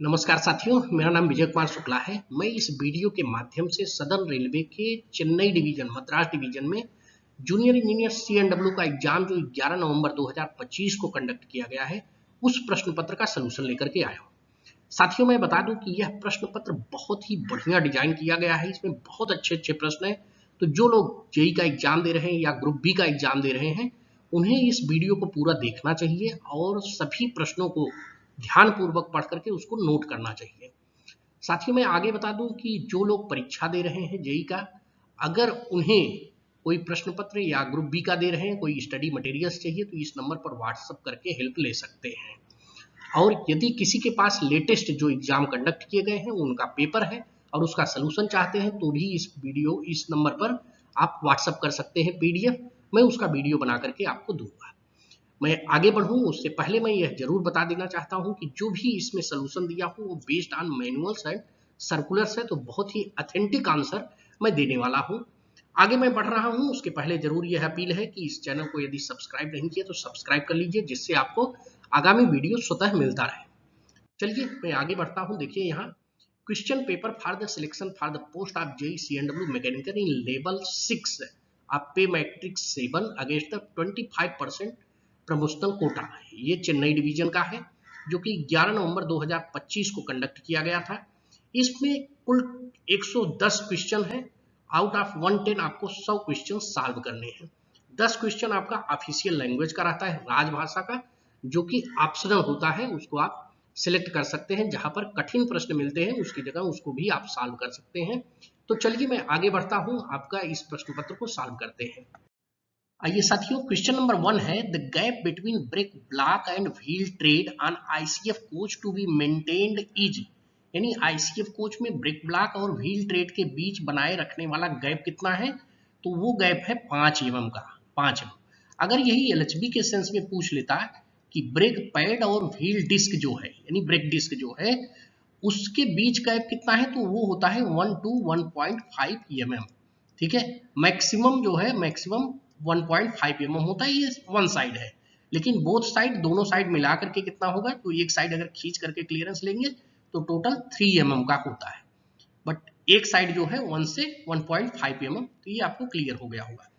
नमस्कार साथियों, मेरा नाम विजय कुमार शुक्ला है। मैं इस वीडियो के माध्यम से सदर्न रेलवे के चेन्नई डिवीजन मद्रास डिवीजन में जूनियर इंजीनियर CNW का एग्जाम जो 11 नवंबर 2025 को कंडक्ट किया गया है, उस प्रश्न पत्र का सलूशन लेकर के आया हूँ। साथियों, मैं बता दूं कि यह प्रश्न पत्र बहुत ही बढ़िया डिजाइन किया गया है। इसमें बहुत अच्छे अच्छे प्रश्न हैं। तो जो लोग जेई का एग्जाम दे रहे हैं या ग्रुप बी का एग्जाम दे रहे हैं, उन्हें इस वीडियो को पूरा देखना चाहिए और सभी प्रश्नों को ध्यानपूर्वक पढ़ करके उसको नोट करना चाहिए। साथियों, मैं आगे बता दूं कि जो लोग परीक्षा दे रहे हैं जेई का, अगर उन्हें कोई प्रश्न पत्र या ग्रुप बी का दे रहे हैं, कोई स्टडी मटेरियल्स चाहिए, तो इस नंबर पर व्हाट्सअप करके हेल्प ले सकते हैं। और यदि किसी के पास लेटेस्ट जो एग्जाम कंडक्ट किए गए हैं उनका पेपर है और उसका सलूशन चाहते हैं, तो भी इस नंबर पर आप व्हाट्सअप कर सकते हैं PDF। मैं उसका वीडियो बना करके आपको दूंगा। मैं आगे बढ़ूं उससे पहले मैं यह जरूर बता देना चाहता हूं कि जो भी इसमें सलूशन दिया हूं वो based on manuals and circulars है, तो बहुत ही ऑथेंटिक आंसर मैं देने वाला हूं। आगे मैं बढ़ रहा हूं उसके पहले जरूर यह अपील है कि इस चैनल को यदि सब्सक्राइब नहीं किया तो सब्सक्राइब कर लीजिए, जिससे आपको आगामी वीडियो स्वतः मिलता रहे। चलिए मैं आगे बढ़ता हूं। देखिए यहाँ question paper for the selection for the post of JE CNW mechanical in level 6 of pay matrix 7 against the 25% promotional quota. ये चेन्नई डिवीजन का है जो कि 11 नवंबर 2025 को कंडक्ट किया गया था। इसमें कुल 110 क्वेश्चन है। आउट ऑफ 110 आपको 100 क्वेश्चन सॉल्व करने हैं। 10 क्वेश्चन आपका ऑफिशियल लैंग्वेज का रहता है, राजभाषा का, जो कि ऑप्शनल होता है, उसको आप सिलेक्ट कर सकते हैं। जहां पर कठिन प्रश्न मिलते हैं उसकी जगह उसको भी आप सॉल्व कर सकते हैं। तो चलिए मैं आगे बढ़ता हूं, आपका इस प्रश्न पत्र को सॉल्व करते हैं। आइए साथियों, क्वेश्चन नंबर 1 है the gap between brake block and wheel tread on ICF coach to be maintained is, यानी ICF कोच में ब्रेक ब्लॉक और व्हील ट्रेड के बीच बनाए रखने वाला गैप कितना है, तो वो गैप है 5 mm का। 5 mm। अगर यही LHB के सेंस में पूछ लेता कि ब्रेक पैड और व्हील डिस्क जो है, यानी ब्रेक डिस्क जो है, उसके बीच गैप कितना है, तो वो होता है 1 to 1.5 mm। ठीक है, मैक्सिमम जो है मैक्सिमम 1.5 mm होता है। ये वन साइड है, लेकिन बोथ साइड, दोनों साइड मिला करके कितना होगा, तो एक साइड अगर खींच करके क्लियरेंस लेंगे तो टोटल 3 mm का होता है। बट एक साइड जो है 1 से 1.5 mm, तो ये आपको क्लियर हो गया होगा।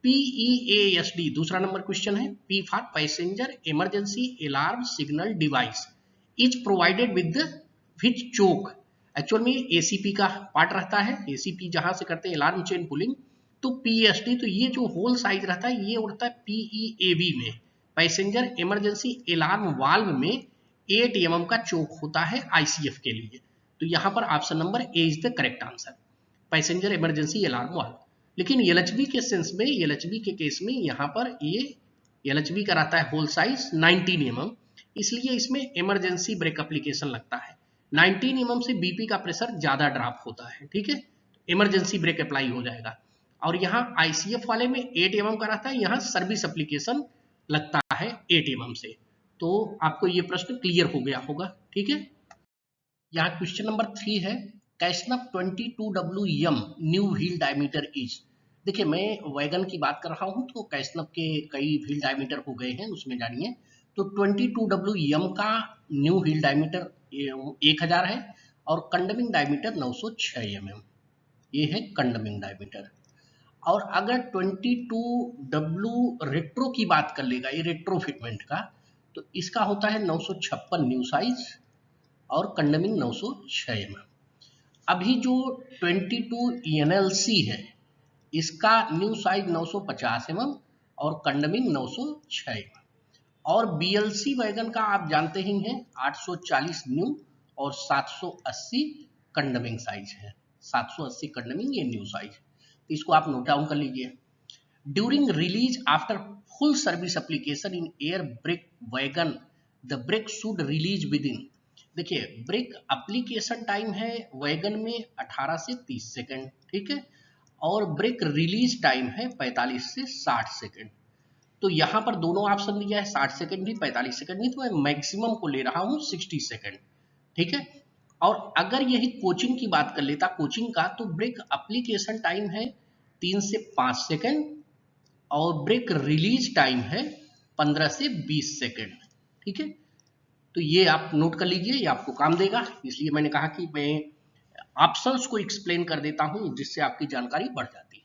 PEASD दूसरा नंबर क्वेश्चन है। P for passenger emergency alarm signal device is provided with which choke. Actual में ACP का पार्ट रहता है। ACP जहां से करते हैं अलार्म चेन पुलिंग, तो PSD, तो ये जो होल साइज रहता है ये उड़ता है PEAV में, पैसेंजर इमरजेंसी अलार्म वाल्व में 8 mm का चोक होता है ICF के लिए। तो यहाँ पर option number A is the correct answer, passenger emergency alarm valve. लेकिन LHB के सेंस में, LHB के केस में यहाँ पर ये LHB का रहता है होल साइज 19 mm, इसलिए इसमें इमरजेंसी ब्रेक एप्लीकेशन लगता है। 19 mm से BP का प्रेशर ज्यादा ड्रॉप होता है, ठीक है, इमरजेंसी ब्रेक अप्लाई हो जाएगा। और यहाँ ICF वाले में 8 mm का रहता है, यहाँ सर्विस एप्लीकेशन लगता है 8 mm से। तो आपको ये प्रश्न क्लियर हो गया होगा, ठीक है। यहाँ क्वेश्चन नंबर 3 है कैसनफ 22WM new wheel diameter is. देखिए मैं वैगन की बात कर रहा हूँ, तो कैसनफ के कई व्हील डायमीटर हो गए हैं, उसमें जानिए। तो 22WM का न्यू व्हील डायमीटर 1000 है और कंडमिंग डायमीटर 906 mm। ये है कंडमिंग डायमीटर। और अगर 22W रेट्रो की बात कर लेगा, ये रेट्रो फिटमेंट का, तो इसका होता है 956 न्यू साइज और कंडमिंग 906 mm। अभी जो 22 NLC है, इसका न्यू साइज 950 mm और कंडमिंग 906 mm। और BLC वैगन का आप जानते ही हैं 840 न्यू और 780 कंडमिंग साइज है। 780 कंडमिंग, ये न्यू साइज, तो इसको आप नोट डाउन कर लीजिए। During release after full service application in air brake wagon the brake should release within. देखिए ब्रेक एप्लीकेशन टाइम है वैगन में 18 से 30 सेकंड, ठीक है, और ब्रेक रिलीज टाइम है 45 से 60 सेकंड। तो यहाँ पर दोनों ऑप्शन दिया है, 60 सेकंड भी 45 सेकंड भी, तो मैं मैक्सिमम को ले रहा हूँ 60 सेकंड, ठीक है। और अगर यही कोचिंग की बात कर लेता, कोचिंग का, तो ब्रेक एप्लीकेशन टाइम है 3 से 5 सेकंड और ब्रेक रिलीज टाइम है 15 से 20 सेकंड, ठीक है। तो ये आप नोट कर लीजिए, ये आपको काम देगा, इसलिए मैंने कहा कि मैं ऑप्शंस को एक्सप्लेन कर देता हूं जिससे आपकी जानकारी बढ़ जाती है।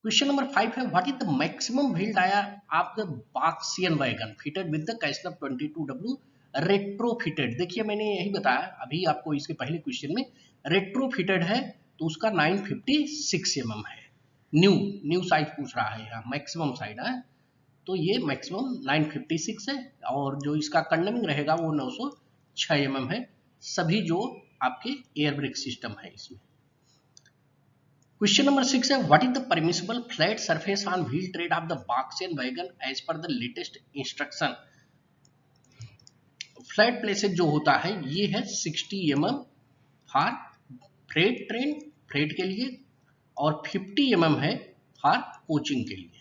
क्वेश्चन नंबर 5 है, what is the maximum wheel tyre of the BOXN wagon fitted with the caster 22W retrofitted. देखिए मैंने यही बताया अभी आपको इसके पहले क्वेश्चन में, रेट्रोफिटेड है तो उसका 956 mm है। न्यू न्यू साइज पूछ रहा है यहाँ, मैक्सिमम साइड है, तो ये मैक्सिमम 956 है, और जो इसका कंडमिंग रहेगा वो 906 mm है, सभी जो आपके एयर ब्रेक सिस्टम है इसमें। क्वेश्चन नंबर 6 है, what is the permissible flat surface on wheel tread of the BOXN wagon as per the latest instruction. Flat places जो होता है ये है 60 mm for freight train, freight के लिए, और 50 mm है फॉर कोचिंग के लिए,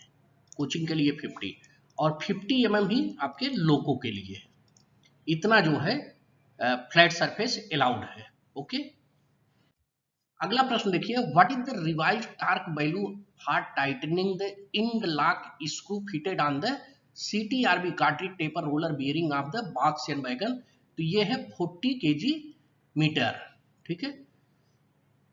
कोचिंग के लिए 50, और 50 mm ही आपके लोको के लिए। इतना जो है फ्लैट सरफेस अलाउड है। ओके, अगला प्रश्न देखिए, what is the revised torque value for tightening the end lock screw fitted on the CTRB cartridge taper roller bearing of the BOXN wagon. तो ये है 40 kg मीटर। ठीक है,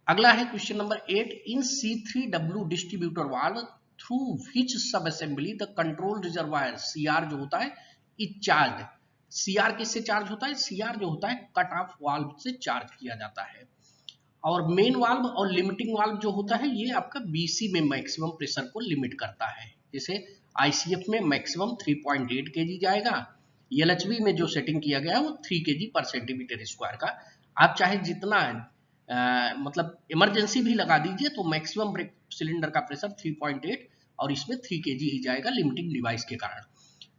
अगला है question number 8, in C3W distributor valve through which sub assembly the control reservoir CR जो होता है इज चार्ज। CR किससे चार्ज होता है? CR जो होता है कट ऑफ वाल्व से चार्ज किया जाता है। और मेन वाल्व और लिमिटिंग वाल्व जो होता है ये आपका BC में मैक्सिमम प्रेशर को लिमिट करता है। जैसे ICF में मैक्सिमम 3.8 kg जाएगा, LHB में जो सेटिंग किया गया है वो 3 kg पर सेंटीमीटर स्क्वायर का। आप चाहे जितना मतलब इमरजेंसी भी लगा दीजिए तो मैक्सिमम ब्रेक सिलेंडर का प्रेशर 3.8 और इसमें 3 kg ही जाएगा लिमिटिंग डिवाइस के कारण।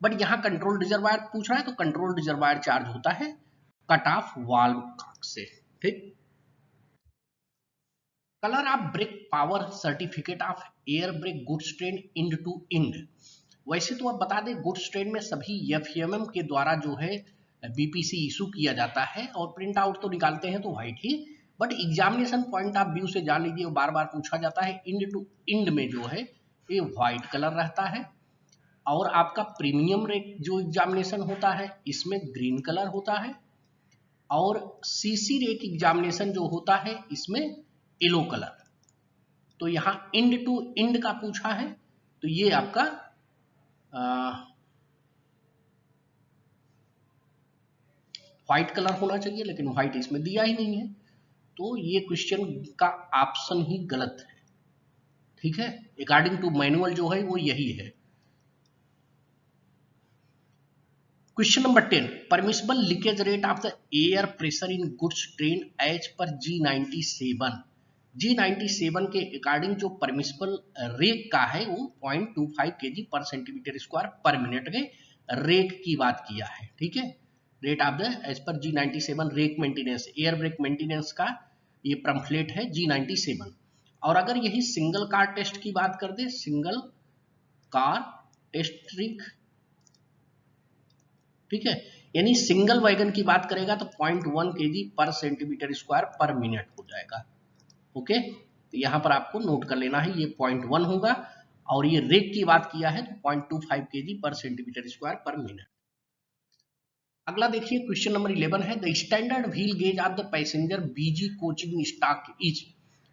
बट यहाँ कंट्रोल रिजर्वायर पूछ रहा है तो कंट्रोल रिजर्वायर चार्ज होता है कट ऑफ वाल्व से। ठीक, colour of brake power certificate of air brake goods train end to end. वैसे तो आप बता दें गुड्स ट्रेन में सभी FMM के द्वारा जो है BPC इशू किया जाता है और प्रिंट आउट तो निकालते हैं तो white he, but examination point of view से जान लीजिए, बार बार पूछा जाता है इंड टू इंड में जो है ये व्हाइट कलर रहता है, और आपका प्रीमियम रेक जो एग्जामिनेशन होता है इसमें ग्रीन कलर होता है, और CC रेक एग्जामिनेशन जो होता है इसमें येलो कलर। तो यहां इंड टू इंड का पूछा है तो ये आपका व्हाइट कलर होना चाहिए, लेकिन व्हाइट इसमें दिया ही नहीं है, तो ये क्वेश्चन का ऑप्शन ही गलत है। ठीक है, अकॉर्डिंग टू मैनुअल जो है वो यही है। Question number 10, permissible leakage rate of the air pressure in goods train as per G97। G97 के अकॉर्डिंग जो परमिसिबल रेक का है वो 0.25 kg पर सेंटीमीटर स्क्वायर पर मिनट के रेक की बात किया है। ठीक है, rate of the as per G97 rake maintenance, air brake maintenance का ये पंफलेट है G97। और अगर यही सिंगल कार टेस्ट की बात कर दे, सिंगल कार टेस्ट रिक, ठीक है, यानी सिंगल वैगन की बात करेगा तो 0.1 kg पर सेंटीमीटर स्क्वायर पर मिनट हो जाएगा। ओके, तो यहां पर आपको नोट कर लेना है ये 0.1 होगा, और ये रेक की बात किया है तो 0.25 kg पर सेंटीमीटर स्क्वायर पर मिनट। अगला देखिए क्वेश्चन नंबर 11 है, the standard wheel gauge of the passenger BG coaching stock is.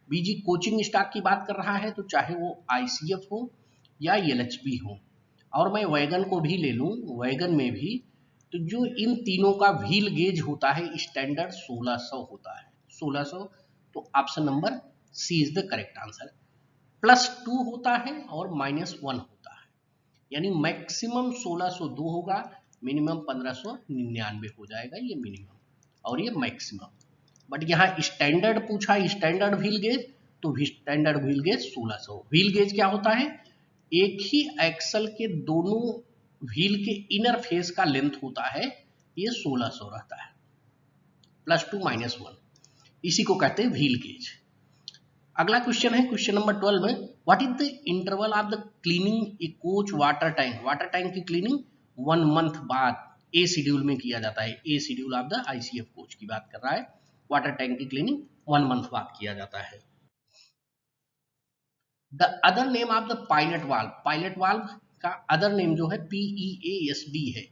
BG coaching stock की बात कर रहा है तो चाहे वो ICF हो या LHB हो, और मैं वैगन को भी ले लूं, वैगन में भी तो जो इन तीनों का व्हील गेज होता है स्टैंडर्ड 1600 होता है, 1600। तो option number C is the correct answer. +2 होता है और -1 होता है, यानी मैक्सिमम 1602 होगा, मिनिमम 1599 हो जाएगा, ये मिनिमम और ये मैक्सिमम। बट यहाँ स्टैंडर्ड पूछा, स्टैंडर्ड व्हील गेज, तो standard wheel gauge 1600। Wheel gauge क्या होता है? एक ही एक्सल के दोनों व्हील के इनर फेस का लेंथ होता है, ये 1600 रहता है, +2 -1, इसी को कहते हैं व्हील गेज। अगला क्वेश्चन है क्वेश्चन नंबर 12 में, what is the interval of the cleaning a coach water tank. Water tank की क्लीनिंग 1 मंथ बाद ए शेड्यूल में किया जाता है, A schedule of the ICF coach की बात कर रहा है, वाटर टैंक की क्लीनिंग 1 मंथ बाद किया जाता है। The other name of the pilot valve, pilot valve का अदर नेम जो है PEASD है,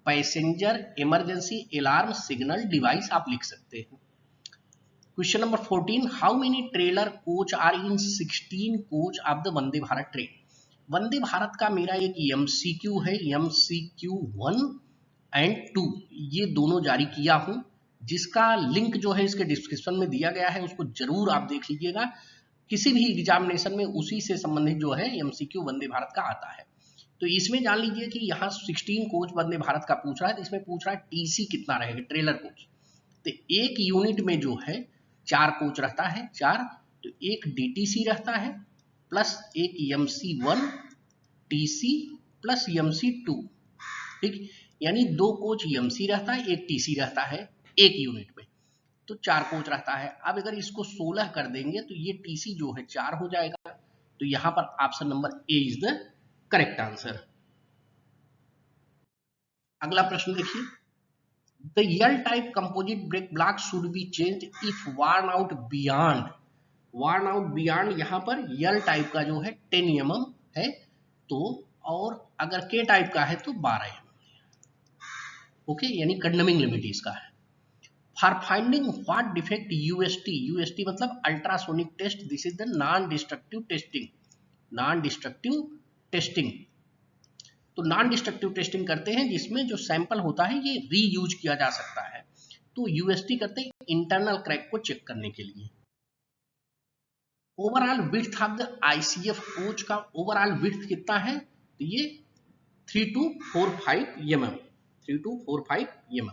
passenger emergency alarm signal device आप लिख सकते हैं। Question number 14, how many trailer coach are in 16 coach of the Vande Bharat train. Vande Bharat का मेरा एक एमसीक्यू है, एमसीक्यू 1 एंड 2 ये दोनों जारी किया हूं, जिसका लिंक जो है इसके डिस्क्रिप्शन में दिया गया है, उसको जरूर आप देख लीजिएगा। किसी भी एग्जामिनेशन में उसी से संबंधित जो है एमसीक्यू वंदे भारत का आता है। तो इसमें जान लीजिए कि यहाँ 16 कोच वंदे भारत का पूछ रहा है, तो इसमें पूछ रहा है टीसी कितना रहेगा, ट्रेलर कोच। तो एक यूनिट में जो है 4 कोच रहता है, 4, तो एक डीटीसी रहता है प्लस एक MC1 टीसी प्लस MC2, ठीक, यानी 2 कोच एमसी रहता है, एक टीसी रहता है एक यूनिट में, तो 4 कोच रहता है। अब अगर इसको 16 कर देंगे तो ये टीसी जो है 4 हो जाएगा, तो यहां पर option number A is the correct answer. अगला प्रश्न देखिए, the L type composite brake block should be change if worn out beyond. Worn out beyond यहाँ पर यल टाइप का जो है 10 mm है, तो और अगर के टाइप का है तो 12 mm, ओके, यानी कंडमिंग लिमिट इसका है। For finding what defect UST, UST मतलब ultrasonic test, this is the non destructive testing, non destructive testing. तो नॉन डिस्ट्रक्टिव टेस्टिंग करते हैं जिसमें जो सैंपल होता है ये रीयूज किया जा सकता है, तो यूएसटी करते हैं इंटरनल क्रैक को चेक करने के लिए। Overall width of the ICF coach का ओवरऑल विड्थ कितना है, तो ये 3245 mm, 3245 mm।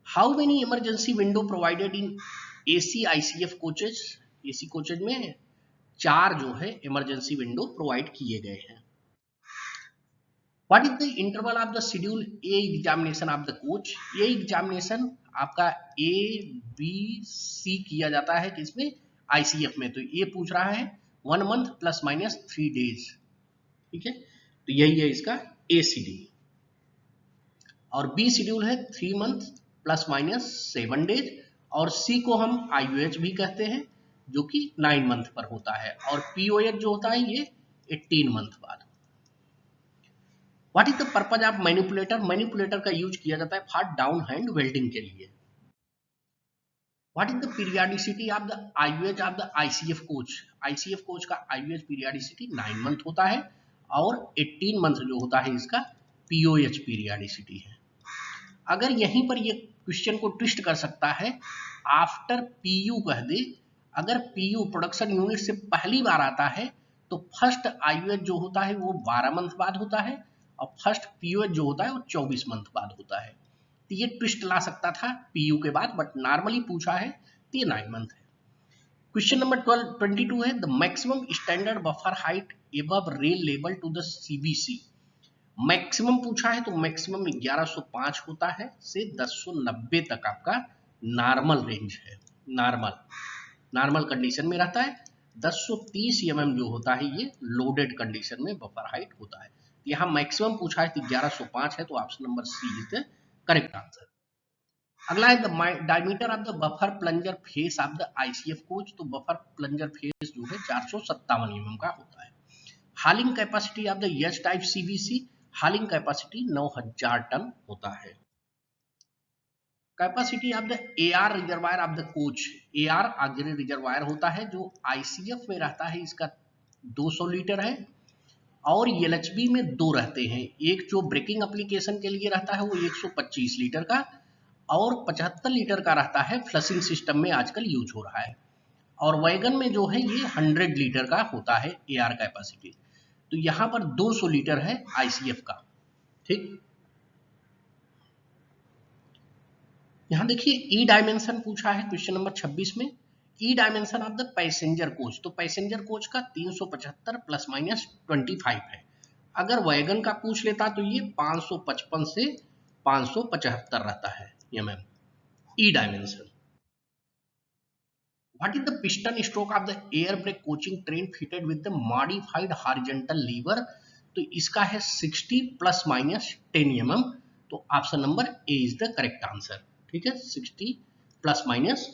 How many emergency window provided in AC ICF coaches, AC coaches में 4 जो है इमरजेंसी विंडो प्रोवाइड किए गए हैं। What is the interval of the schedule A examination of the coach, ये एग्जामिनेशन आपका ए बी सी किया जाता है किसमें, आईसीएफ में, तो ये पूछ रहा है 1 month ±3 days, ठीक है, तो यही है इसका ए शेड्यूल, और बी शेड्यूल है 3 month ±7 days, और सी को हम आईयूएच भी कहते हैं जो कि 9 month पर होता है, और पीओएच जो होता है ये 18 month बाद। What is the purpose of manipulator, manipulator का यूज किया जाता है फॉर डाउन हैंड वेल्डिंग के लिए। What is the periodicity of the IUH of the ICF coach, ICF coach का आईयूएच पीरियडिसिटी 9 month होता है, और 18 month जो होता है इसका पीओएच पीरियडिसिटी है। अगर यहीं पर ये क्वेश्चन को ट्विस्ट कर सकता है, आफ्टर पीयू कह दे, अगर पीयू प्रोडक्शन यूनिट से पहली बार आता है तो फर्स्ट आईयूएच जो होता है वो 12 month बाद होता है, और फर्स्ट पीओएच जो होता है वो 24 month बाद होता है, तो ये ट्विस्ट ला सकता था पीयू के बाद, बट नॉर्मली पूछा है तो ये 9 month है। क्वेश्चन नंबर 22 है, the maximum standard buffer height above rail level to the CBC, maximum पूछा है तो मैक्सिमम 1105 होता है से 1090 तक आपका नॉर्मल रेंज है, नॉर्मल कंडीशन में रहता है। 1030 mm जो होता है ये लोडेड कंडीशन में बफर हाइट होता है, यहाँ मैक्सिमम पूछा है तो 1105 है, तो option number C is the correct answer. अगला है the diameter of the buffer plunger face of the ICF coach, तो बफर प्लंजर फेस जो है 457 mm का होता है। Hauling capacity of the H type CBC, hauling capacity 9000 ton होता है। Capacity of the AR reservoir of the coach, AR auxiliary reservoir होता है जो आईसीएफ में रहता है, इसका 200 लीटर है, और एलएचबी में 2 रहते हैं, एक जो ब्रेकिंग एप्लीकेशन के लिए रहता है वो 125 लीटर का, और 75 लीटर का रहता है फ्लशिंग सिस्टम में आजकल यूज हो रहा है, और वैगन में जो है ये 100 लीटर का होता है एआर कैपेसिटी, तो यहाँ पर 200 लीटर है आईसीएफ का, ठीक। यहाँ देखिए ई डायमेंशन पूछा है क्वेश्चन नंबर 26 में, E dimension of the passenger coach, तो पैसेंजर कोच का 375 ±25 है, अगर वैगन का पूछ लेता तो ये 555 से 575 रहता है mm E dimension. What is the piston stroke of the air brake coaching train fitted with the modified horizontal lever, तो इसका है 60 ±10 mm, तो option number A is the correct answer, ठीक है, 60 ±10।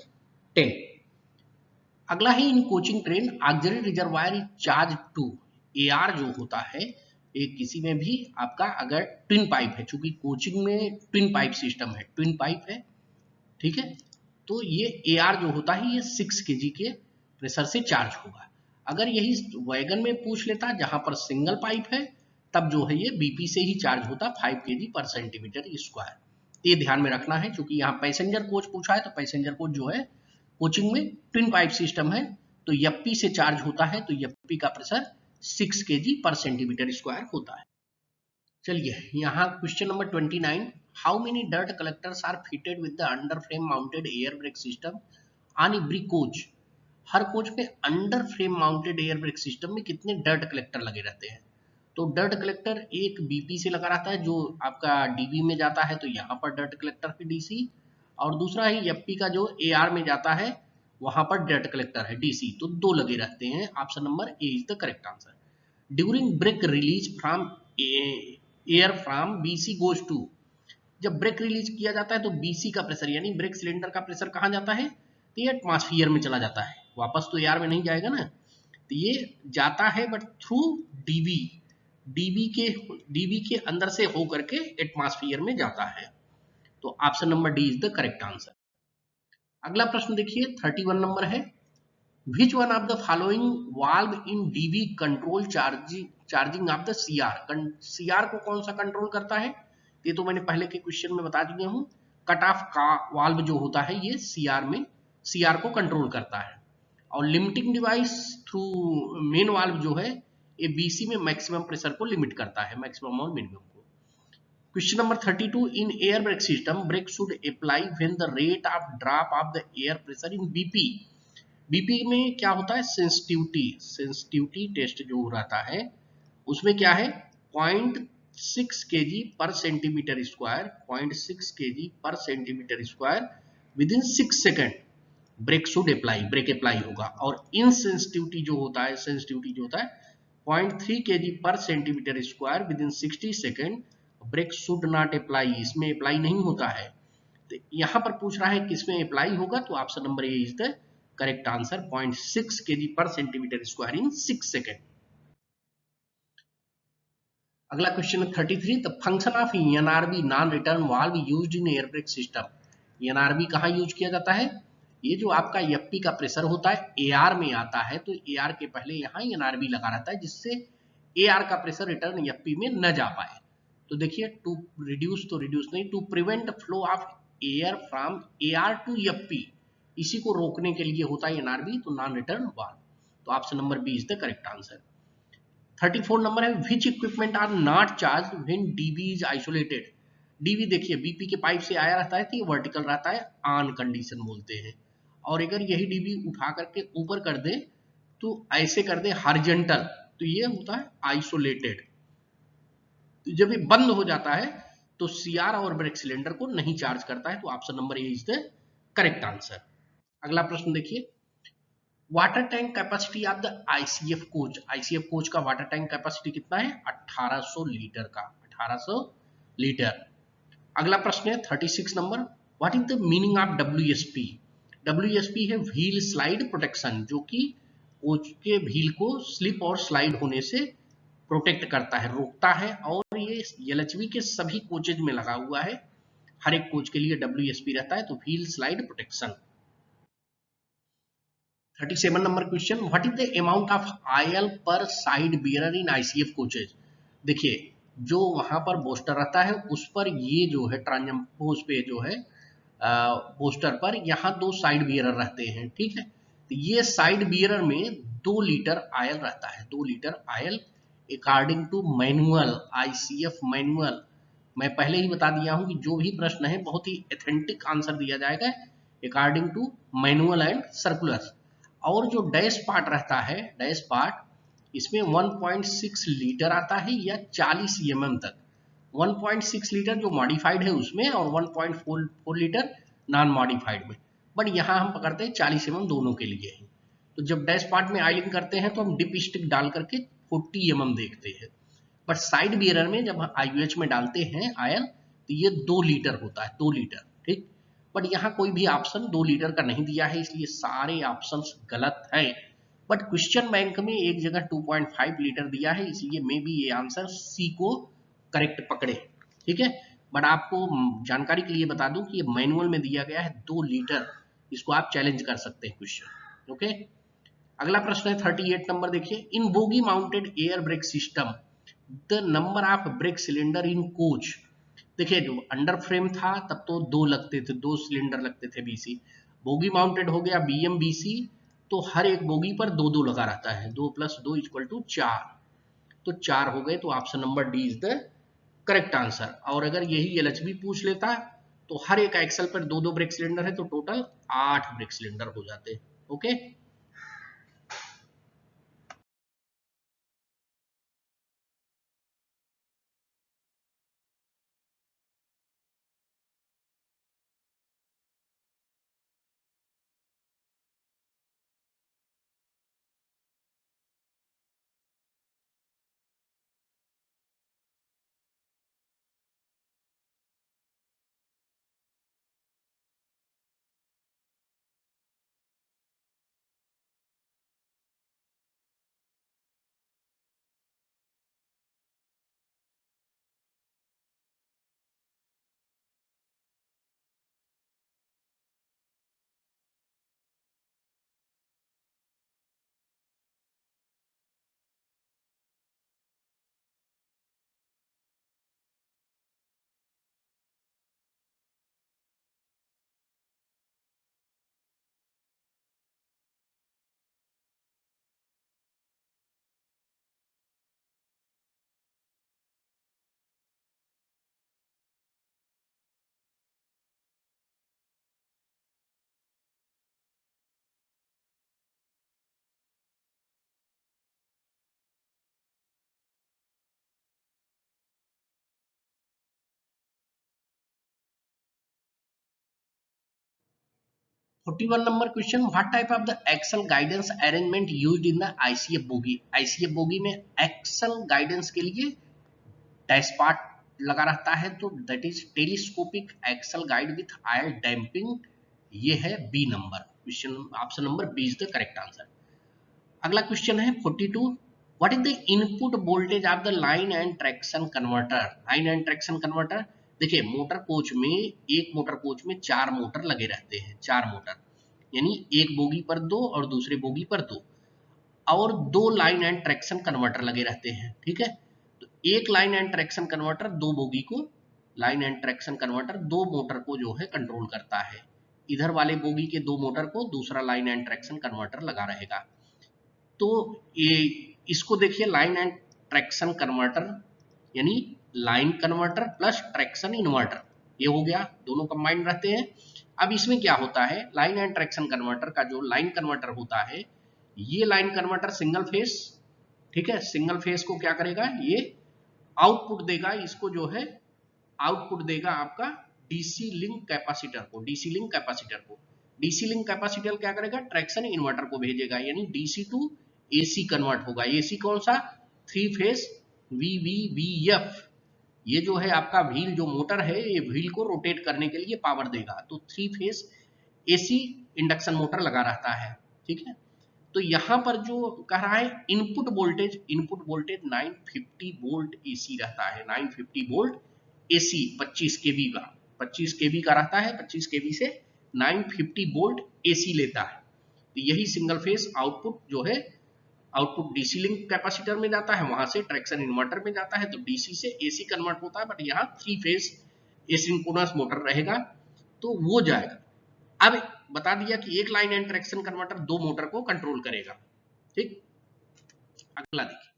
अगला है in coaching train auxiliary reservoir charge to, AR जो होता है एक किसी में भी आपका अगर ट्विन पाइप है, चूंकि कोचिंग में ट्विन पाइप सिस्टम है, ट्विन पाइप है, ठीक है, तो ये एआर जो होता है ये 6 kg के प्रेशर से चार्ज होगा। अगर यही वैगन में पूछ लेता जहां पर सिंगल पाइप है, तब जो है ये बीपी से ही चार्ज होता 5 kg पर सेंटीमीटर स्क्वायर। ये ध्यान में रखना है, क्योंकि यहाँ पैसेंजर कोच पूछा है, तो पैसेंजर कोच जो है कोचिंग में ट्विन पाइप सिस्टम है, तो यप्पी से चार्ज होता है, तो यप्पी का प्रेशर 6 kg पर सेंटीमीटर स्क्वायर होता है। चलिए यहाँ question number 29, how many dirt collectors are fitted with the underframe mounted air brake system on every coach. हर कोच में underframe mounted air brake system में कितने डर्ट कलेक्टर लगे रहते हैं? तो डर्ट कलेक्टर एक बीपी से लगा रहता है जो आपका डीबी में जाता है, तो यहाँ पर डर्ट कलेक्टर है डीसी, और दूसरा ही एफपी का जो एआर में जाता है वहां पर डर्ट कलेक्टर है डीसी, तो दो लगे रहते हैं। Option number A is the correct answer. During brake release from air from BC goes to, जब ब्रेक रिलीज किया जाता है तो बीसी का प्रेशर यानी ब्रेक सिलेंडर का प्रेशर कहाँ जाता है? तो ये एटमॉस्फेयर में चला जाता है, वापस तो एयर में नहीं जाएगा ना, तो ये जाता है बट थ्रू डीबी, डीबी के अंदर से होकर के एटमॉस्फेयर में जाता है। तो option number D is the correct answer. अगला प्रश्न देखिए 31 नंबर है, which one of the following valve in dB control charging of the CR. CR को कौन सा कंट्रोल करता है? ये तो मैंने पहले के क्वेश्चन में बता दिया हूं। कट ऑफ का वाल्व जो होता है ये सीआर को कंट्रोल करता है, और limiting device through main valve जो है ये बीसी में मैक्सिमम प्रेशर को लिमिट करता है, मैक्सिमम और मिनिमम को। Question number 32, in air brake system brake should apply when the rate of drop of the air pressure in BP. BP में क्या होता है? सेंसिटिविटी टेस्ट जो रहता है उसमें क्या है 0.6 kg पर सेंटीमीटर स्क्वायर, 0.6 kg पर centimetre square within 6 second brake should apply, brake apply होगा। और इनसेंसिटिविटी जो होता है, सेंसिटिविटी जो होता है 0.3 kg पर centimetre square within 60 second brake should not apply, इसमें अप्लाई नहीं होता है। तो यहां पर पूछ रहा है किसमें अप्लाई होगा, तो option number A is the correct answer, 0.6 kg पर सेंटीमीटर स्क्वायर इन 6 सेकेंड। अगला question 33, the function of NRB non return valve used in air brake system. NRB कहाँ यूज किया जाता है? ये जो आपका एफपी का प्रेशर होता है एआर में आता है, तो एआर के पहले यहाँ एनआरबी लगा रहता है जिससे एआर का प्रेशर रिटर्न एफपी में न जा पाए। तो देखिए टू रिड्यूस, तो रिड्यूस नहीं, to prevent flow of air from AR to FP, इसी को रोकने के लिए होता है एनआरबी, तो नॉन रिटर्न वाल्व। तो option number B is the correct answer. 34 number है, which equipment are not charge when DB is isolated. DB देखिए बीपी के पाइप से आया रहता है तो ये वर्टिकल रहता है, ऑन कंडीशन बोलते हैं, और अगर यही डीबी उठा करके ऊपर कर दे तो ऐसे कर दे हॉरिजॉन्टल, तो ये होता है आइसोलेटेड। तो जब ये बंद हो जाता है तो सीआर और ब्रेक सिलेंडर को नहीं चार्ज करता है, तो option number A is the correct answer. अगला प्रश्न देखिए, water tank capacity of the ICF coach. ICF coach का वाटर टैंक कैपेसिटी कितना है? 1800 लीटर का, 1800 लीटर। अगला प्रश्न है 36 number, what is the meaning of WSP. WSP है व्हील स्लाइड प्रोटेक्शन, जो कि कोच के व्हील को स्लिप और स्लाइड होने से प्रोटेक्ट करता है, रोकता है, और ये एलएचबी के सभी कोचेज में लगा हुआ है, हर एक कोच के लिए डब्ल्यूएसपी रहता है, तो wheel slide protection. 37 number question, what is the amount of oil पर साइड बियरर इन आईसीएफ कोचेज। देखिए जो वहां पर बोस्टर रहता है उस पर ये जो है ट्रांजम्पोज पे जो है बोस्टर पर यहाँ 2 साइड बियरर रहते हैं, ठीक है, तो ये साइड बियरर में 2 लीटर आयल रहता है, 2 litre oil according to manual, ICF manual. मैं पहले ही बता दिया हूं कि जो भी प्रश्न है बहुत ही एथेंटिक आंसर दिया जाएगा according to manual and circular. और जो डैश पार्ट रहता है, डैश पार्ट इसमें 1.6 लीटर आता है या 40 mm तक, 1.6 लीटर जो मॉडिफाइड है उसमें और 1.4 लीटर नॉन मॉडिफाइड में, बट यहाँ हम पकड़ते हैं 40 mm दोनों के लिए ही। तो जब डैश पार्ट में आयलिंग करते हैं तो हम डिप स्टिक डाल करके 40 mm देखते हैं, बट साइड बियरर में जब हम आईयूएच में डालते हैं आयल तो ये 2 लीटर होता है, 2 लीटर, ठीक। बट यहाँ कोई भी ऑप्शन 2 लीटर का नहीं दिया है, इसलिए सारे ऑप्शंस गलत हैं। बट क्वेश्चन बैंक में एक जगह 2.5 लीटर दिया है, इसलिए मे भी ये आंसर सी को करेक्ट पकड़े। ठीक है, बट आपको जानकारी के लिए बता दूं कि ये मैनुअल में दिया गया है 2 लीटर, इसको आप चैलेंज कर सकते हैं क्वेश्चन। ओके, अगला प्रश्न है 38 नंबर, देखिए in bogie mounted air brake system the number of brake cylinder in coach. देखिए जो अंडर फ्रेम था तब तो 2 लगते थे, 2 सिलेंडर लगते थे बीसी। बोगी माउंटेड हो गया बीएमबीसी, तो हर एक बोगी पर 2-2 लगा रहता है, 2 + 2 = 4, तो 4 हो गए, तो option number D is the correct answer. और अगर यही एलएचबी पूछ लेता तो हर एक एक्सल पर 2-2 ब्रेक सिलेंडर है, तो टोटल 8 ब्रेक सिलेंडर हो जाते। Okay, 41 number question, what type of the axle guidance arrangement used in the ICF bogie. ICF bogie में एक्सल गाइडेंस के लिए डैशपार्ट लगा रहता है, तो that is telescopic axle guide with oil damping. ये है B number question, option number B is the correct answer. अगला क्वेश्चन है 42, what is the input voltage of the line and traction converter. Line and traction converter, देखिए motor coach में, एक motor coach में 4 motor लगे रहते हैं, 4 motor, यानी एक बोगी पर 2 और दूसरे बोगी पर 2, और 2 लाइन एंड ट्रैक्शन कन्वर्टर लगे रहते हैं। ठीक है, तो एक line and traction converter 2 bogie को, line and traction converter 2 motor को जो है कंट्रोल करता है, इधर वाले बोगी के 2 मोटर को दूसरा लाइन एंड ट्रैक्शन कन्वर्टर लगा रहेगा। तो ये इसको देखिए लाइन एंड ट्रैक्शन कन्वर्टर, यानी line converter plus traction inverter, ये हो गया, दोनों कंबाइंड रहते हैं। अब इसमें क्या होता है, लाइन एंड ट्रैक्शन कन्वर्टर का जो लाइन कन्वर्टर होता है, ये लाइन कन्वर्टर सिंगल फेस, ठीक है, सिंगल फेस को क्या करेगा, ये आउटपुट देगा, इसको जो है आउटपुट देगा आपका डीसी लिंक कैपेसिटर को, डीसी लिंक कैपेसिटर को। डीसी लिंक कैपेसिटर क्या करेगा, ट्रैक्शन इन्वर्टर को भेजेगा, यानी डीसी टू एसी कन्वर्ट होगा। एसी कौन सा, 3 फेस VVVF। ये जो है आपका व्हील जो मोटर है, ये व्हील को रोटेट करने के लिए पावर देगा, तो 3 फेस एसी इंडक्शन मोटर लगा रहता है। ठीक है, तो यहां पर जो कह रहा है input voltage, input voltage 950 volt AC रहता है, 950 वोल्ट एसी 25 केवी का, 25 केवी का रहता है, 25 केवी से 950 वोल्ट एसी लेता है। तो यही सिंगल फेस आउटपुट जो है, आउटपुट डीसी लिंक कैपेसिटर में जाता है, वहां से ट्रैक्शन इन्वर्टर में जाता है, तो डीसी से एसी कन्वर्ट होता है, बट यहाँ 3 फेस एसिंक्रोनस मोटर रहेगा, तो वो जाएगा। अब बता दिया कि एक line and traction converter 2 motor को कंट्रोल करेगा। ठीक, अगला देखिए,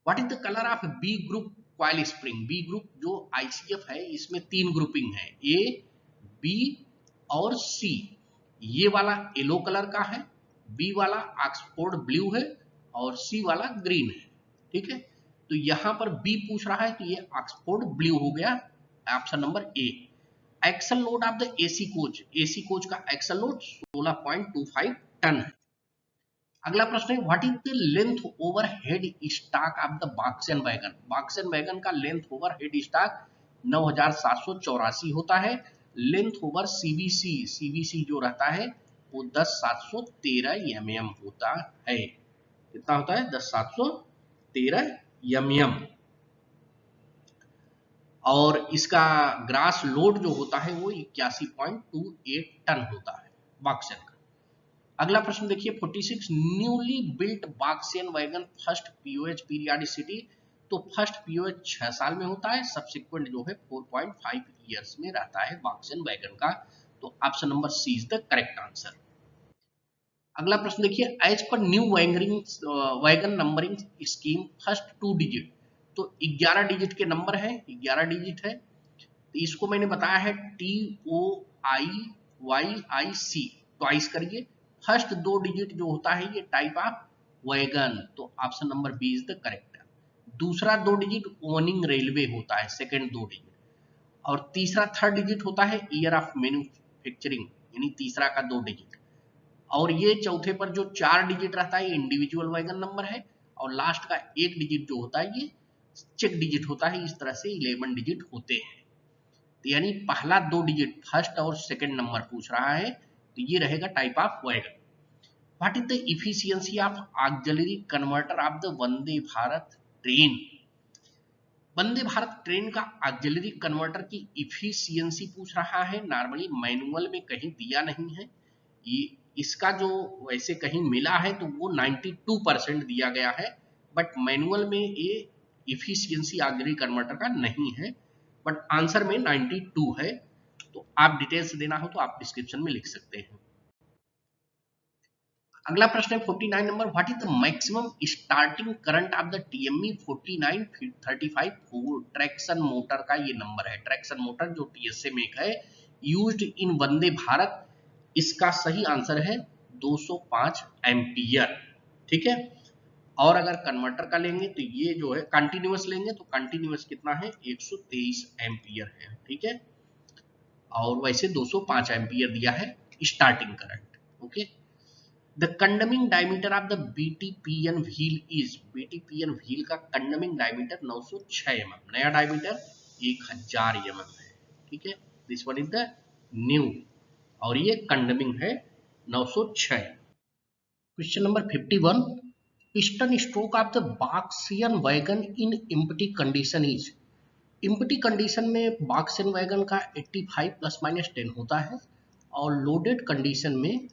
what is the colour of B group coil spring. B group जो आईसीएफ है, इसमें 3 ग्रुपिंग है, ए, बी और सी। ये वाला येलो कलर का है, बी वाला ऑक्सफोर्ड ब्लू है, और सी वाला ग्रीन है। ठीक है, तो यहां पर बी पूछ रहा है, तो ये ऑक्सफोर्ड ब्लू हो गया, option number A. Axle load of the AC coach, AC coach का एक्सल लोड 16.25 टन है। अगला प्रश्न है, what is the length over head stock of the BOXN wagon. BOXN wagon का लेंथ ओवर हेड स्टॉक 9784 होता है। Length over CVC, CVC जो रहता है वो 10,713 mm होता है। कितना होता है? 10,713 mm। और इसका ग्रास लोड जो होता है वो 81.28 टन होता है बॉक्सेन का। अगला प्रश्न देखिए 46, newly built बॉक्सेन wagon first pOH periodicity. तो फर्स्ट पीओएच 6 साल में होता है, सब्सिक्वेंट जो है 4.5 ईयर्स में रहता है बॉक्सेन वैगन का। तो option number C is the correct answer. अगला प्रश्न देखिए, as per new wagon numbering scheme first 2 digit. तो 11 डिजिट के नंबर है, 11 डिजिट है। तो इसको मैंने बताया है TOIYIC, ट्वाइस करिए। फर्स्ट 2 डिजिट जो होता है ये टाइप ऑफ वैगन, तो option number B is the correct. दूसरा 2 डिजिट ओनिंग रेलवे होता है, सेकंड 2 डिजिट। और तीसरा 3rd डिजिट होता है ईयर ऑफ मैन्युफैक्चरिंग, यानी तीसरा का 2 डिजिट। और ये चौथे पर जो 4 डिजिट रहता है इंडिविजुअल वैगन नंबर है। और लास्ट का 1 डिजिट जो होता है ये चेक डिजिट होता है। इस तरह से 11 डिजिट होते हैं। तो यानी पहला 2 डिजिट फर्स्ट और सेकंड नंबर पूछ रहा है, तो ये रहेगा type of wagon. What is the efficiency of auxiliary converter of the Vande Bharat train. Vande Bharat train का ऑक्सिलरी कन्वर्टर की इफिशियंसी पूछ रहा है। नॉर्मली मैनुअल में कहीं दिया नहीं है, ये इसका जो वैसे कहीं मिला है तो वो 92% दिया गया है, बट मैनुअल में ये इफिशियंसी ऑक्सिलरी कन्वर्टर का नहीं है, बट आंसर में 92 है। तो आप डिटेल्स देना हो तो आप डिस्क्रिप्शन में लिख सकते हैं। अगला प्रश्न है 49 number, what is the maximum starting current of the TME 4935 traction motor का ये नंबर है। ट्रैक्शन मोटर जो TSA में है, यूज्ड इन वंदे भारत। इसका सही आंसर है 205 एम्पियर। ठीक है। और अगर कन्वर्टर का लेंगे तो ये जो है कंटिन्यूअस लेंगे तो कंटिन्यूअस कितना है 123 एम्पियर है। ठीक है। और वैसे 205 एम्पियर दिया है starting current. Okay. The condemning diameter of the BTPN wheel is. BTPN wheel का कंडमिंग डायमीटर 906 mm, नया डायमीटर 1000 mm है। ठीक है। This one is the new, और ये कंडमिंग है 906। Question number 51, piston stroke of the BOXN wagon in empty condition is. Empty condition में BOXN wagon का 85 ± 10 होता है, और लोडेड कंडीशन में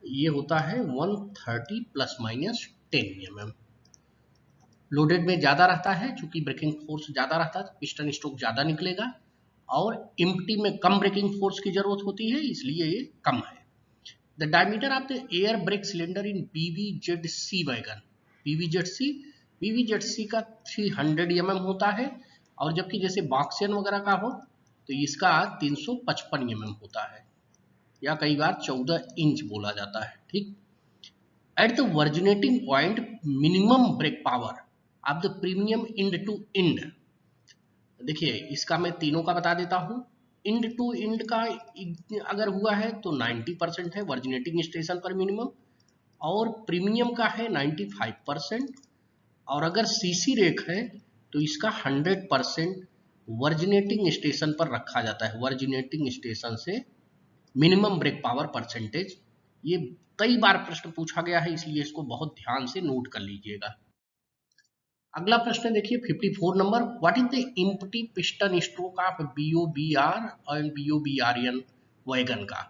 ये होता है 130 ± 10 mm। लोडेड में ज्यादा रहता है, चूंकि ब्रेकिंग फोर्स ज्यादा रहता है तो पिस्टन स्ट्रोक ज्यादा निकलेगा, और एम्प्टी में कम ब्रेकिंग फोर्स की जरूरत होती है, इसलिए ये कम है। The diameter of the air break cylinder in PVZC wagon. PVZC का 300 mm होता है, और जबकि जैसे बॉक्सियन वगैरह का हो तो इसका 355 mm होता है, या कई बार 14 इंच बोला जाता है। ठीक। At the originating point minimum brake power of the premium end to end. देखिए इसका मैं तीनों का बता देता हूं। इंड टू इंड का अगर हुआ है तो 90% है वर्जिनेटिंग स्टेशन पर मिनिमम, और प्रीमियम का है 95%, और अगर CC रेक है तो इसका 100% वर्जिनेटिंग स्टेशन पर रखा जाता है। वर्जिनेटिंग स्टेशन से मिनिमम ब्रेक पावर परसेंटेज, ये कई बार प्रश्न पूछा गया है, इसलिए इसको बहुत ध्यान से नोट कर लीजिएगा। अगला प्रश्न देखिए 54 number, what is the empty piston stroke of BOBR and BOBRN wagon का।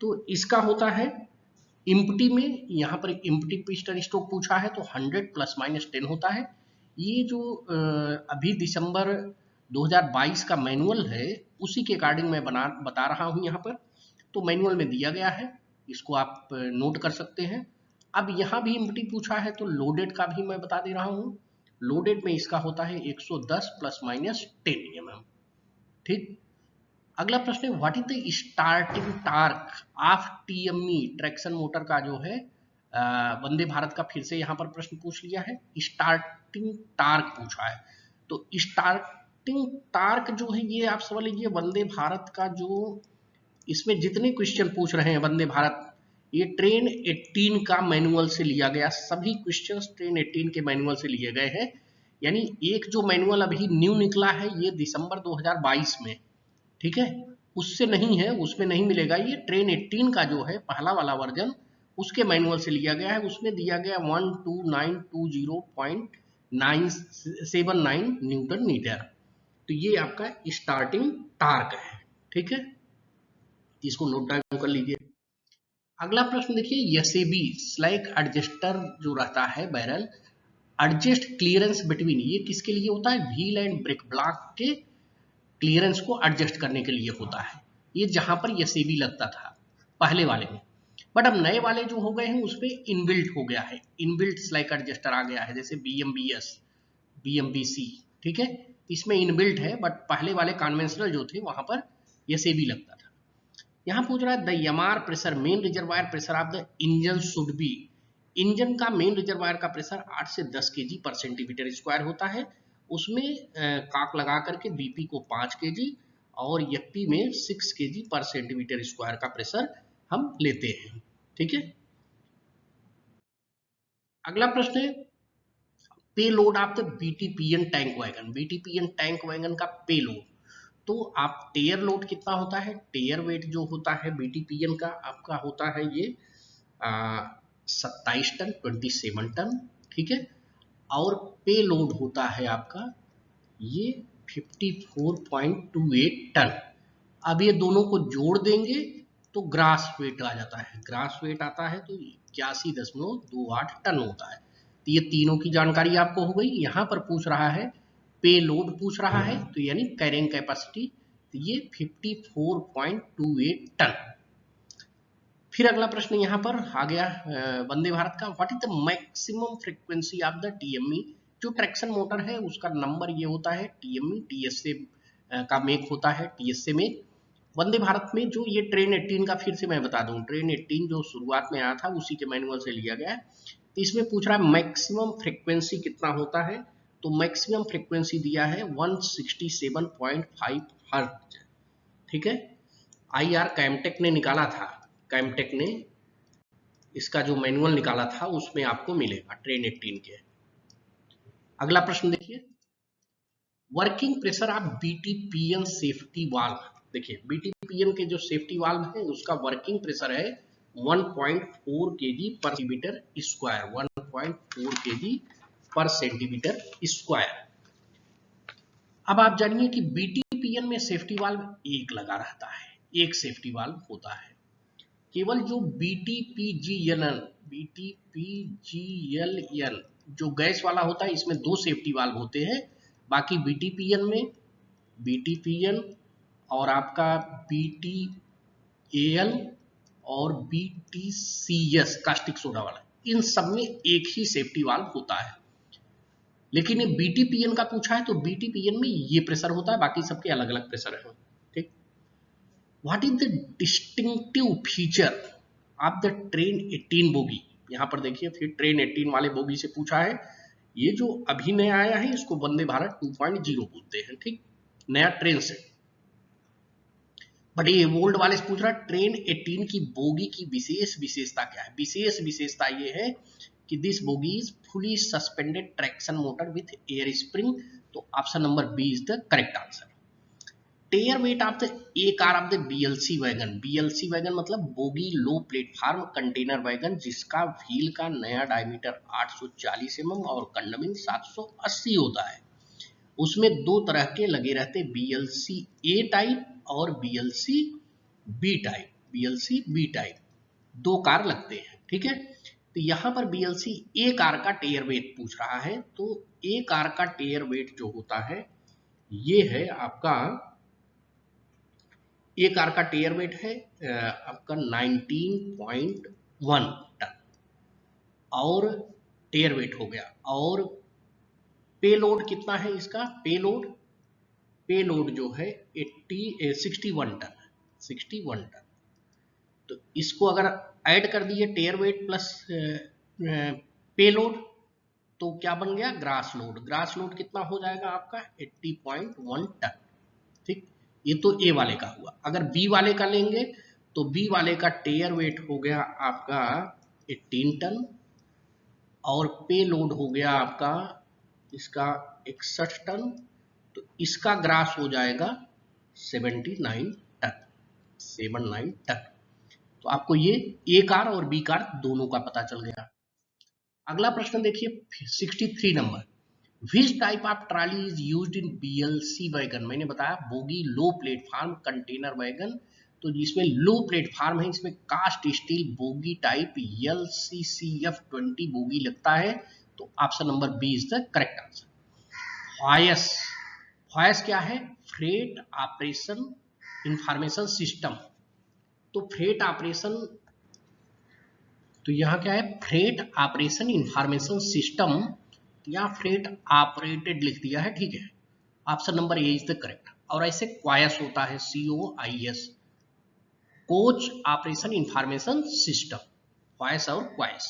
तो इसका होता है एम्प्टी में, यहाँ पर एम्प्टी पिस्टन स्ट्रोक पूछा है तो 100 ± 10 होता है। ये जो अभी दिसंबर 2022 का मैनुअल है उसी के अकॉर्डिंग मैं बता रहा हूँ यहाँ पर, तो मैनुअल में दिया गया है, इसको आप नोट कर सकते हैं। अब यहाँ भी एम्प्टी पूछा है तो लोडेड का भी मैं बता दे रहा हूँ। लोडेड में इसका होता है 110 ± 10 mm। ठीक। अगला प्रश्न है what is the starting torque of TME traction motor का जो है वंदे भारत का, फिर से यहाँ पर प्रश्न पूछ लिया है, स्टार्टिंग टार्क पूछा है। तो स्टार्टिंग टार्क जो है ये आप समझ लीजिए वंदे भारत का, जो इसमें जितने क्वेश्चन पूछ रहे हैं वंदे भारत, ये ट्रेन 18 का मैनुअल से लिया गया, सभी क्वेश्चंस ट्रेन 18 के मैनुअल से लिए गए हैं। यानी एक जो मैनुअल अभी न्यू निकला है ये दिसंबर 2022 में, ठीक है, उससे नहीं है, उसमें नहीं मिलेगा। ये ट्रेन 18 का जो है पहला वाला वर्जन उसके मैनुअल से लिया गया है। उसमें दिया गया 12920.979 न्यूटन मीटर। तो ये आपका स्टार्टिंग टार्क है, ठीक है, इसको नोट डाउन कर लीजिए। अगला प्रश्न देखिए, एसएबी स्लैग एडजस्टर जो रहता है बैरल एडजस्ट क्लियरेंस बिटवीन, ये किसके लिए होता है? व्हील एंड ब्रेक ब्लॉक के क्लियरेंस को एडजस्ट करने के लिए होता है। ये जहां पर एसएबी लगता था पहले वाले में, बट अब नए वाले जो हो गए हैं उसपे इनबिल्ट हो गया है, इनबिल्ट स्लैग एडजस्टर आ गया है, जैसे बीएमबीएस, बीएमबीसी, ठीक है, इसमें इनबिल्ट है, बट पहले वाले कन्वेंशनल जो थे वहां पर एसएबी लगता था। यहाँ पूछ रहा है the MR pressure main reservoir pressure of the engine should be, engine का मेन रिजर्वायर का प्रेशर 8 से 10 केजी पर सेंटीमीटर स्क्वायर होता है। उसमें काक लगा करके बीपी को 5 केजी और एफपी में 6 केजी पर सेंटीमीटर स्क्वायर का प्रेशर हम लेते हैं, ठीक है। अगला प्रश्न है payload of the BTPN tank wagon, BTPN tank wagon का पे लोड। तो आप टेयर लोड कितना होता है, टेयर वेट जो होता है बीटीपीएन का आपका होता है ये 27 टन, 27 टन, ठीक है, और पे लोड होता है आपका ये 54.28 टन। अब ये दोनों को जोड़ देंगे तो ग्रास वेट आ जाता है, ग्रास वेट आता है तो 81.28 टन होता है। तो ये तीनों की जानकारी आपको हो गई। यहाँ पर पूछ रहा है पे लोड पूछ रहा है, तो यानी कैरिंग कैपेसिटी, तो ये 54.28 टन। फिर अगला प्रश्न यहाँ पर आ गया वंदे भारत का, what is the maximum frequency of the TME, जो ट्रैक्शन मोटर है उसका नंबर ये होता है टीएमई, टीएस से का मेक होता है, टीएस से मेक। वंदे भारत में जो ये ट्रेन 18 का फिर से मैं बता दूं, ट्रेन 18 जो शुरुआत में आया था उसी के मैनुअल से लिया गया है। तो इसमें पूछ रहा है मैक्सिमम फ्रीक्वेंसी कितना होता है, तो मैक्सिमम फ्रीक्वेंसी दिया है 167.5 हर्ट्ज, ठीक है। आईआर कैमटेक ने निकाला था, कैमटेक ने इसका जो मैनुअल निकाला था उसमें आपको मिलेगा ट्रेन 18 के। अगला प्रश्न देखिए, working pressure of BTPN safety valve, देखिए बीटीपीएन के जो सेफ्टी वाल्व है उसका वर्किंग प्रेशर है 1.4 केजी पर सेंटीमीटर स्क्वायर, 1.4 केजी पर सेंटीमीटर स्क्वायर। अब आप जानिए कि बीटीपीएन में सेफ्टी वाल्व एक लगा रहता है, एक सेफ्टी वाल्व होता है। केवल जो बीटीपीजीएल जो गैस वाला होता है इसमें 2 सेफ्टी वाल्व होते हैं। बाकी बीटीपीएन में बीटीपीएन और आपका बीटीएल और बीटीसीएस कास्टिक सोडा वाला, इन सब में एक ही सेफ्टी वाल्व होता है। लेकिन ये बीटीपीएन का पूछा है तो बीटीपीएन में ये प्रेशर होता है, बाकी सबके अलग अलग प्रेशर है, ठीक। What is the distinctive feature of the train 18 bogie, यहाँ पर देखिए फिर ट्रेन 18 वाले बोगी से पूछा है। ये जो अभी नया आया है इसको वंदे भारत 2.0 बोलते हैं, ठीक, नया ट्रेन सेट। बट ये ओल्ड वाले से पूछ रहा है ट्रेन 18 की बोगी की विशेष विशेषता क्या है। विशेष विशेषता ये है कि this bogie is fully suspended traction motor with air spring, तो option number B is the correct answer. Tare weight of the A car of the BLC wagon, BLC wagon मतलब bogie low platform container wagon जिसका wheel का नया diameter 840 mm और कंडमिंग 780 होता है। उसमें 2 तरह के लगे रहते, बीएलसी ए टाइप और BLC B type, BLC B type 2 car लगते हैं, ठीक है। तो यहाँ पर बीएलसी ए कार का टेयर वेट पूछ रहा है, तो ए कार का टेयर वेट जो होता है ये है आपका, ए कार का टेयर वेट है आपका 19.1 टन और टेयर वेट हो गया। और पे लोड कितना है इसका, पे लोड जो है 61 टन, 61 टन। तो इसको अगर ऐड कर दिए टेयर वेट प्लस पे लोड तो क्या बन गया, ग्रास लोड। ग्रास लोड कितना हो जाएगा आपका 80.1 टन, ठीक। ये तो ए वाले का हुआ। अगर बी वाले का लेंगे तो बी वाले का टेयर वेट हो गया आपका 18 टन और पे लोड हो गया आपका इसका 61 टन, तो इसका ग्रास हो जाएगा 79 टन, 0.79 टन। तो आपको ये ए कार और बी कार दोनों का पता चल गया। अगला प्रश्न देखिए 63 number, which type of trolley is used in BLC wagon. मैंने बताया bogie low platform container wagon, तो जिसमें लो प्लेटफॉर्म है इसमें cast steel bogie type LCCF20 bogie लगता है, तो option number B is the correct answer. FOIS, FOIS क्या है? Freight operation information system. तो फ्रेट ऑपरेशन, तो यहाँ क्या है? फ्रेट ऑपरेशन इंफॉर्मेशन सिस्टम, या फ्रेट ऑपरेटेड लिख दिया है, ठीक है। Option number A is the correct. और ऐसे क्वायस होता है COIS, coach operation information system, क्वायस और क्वायस।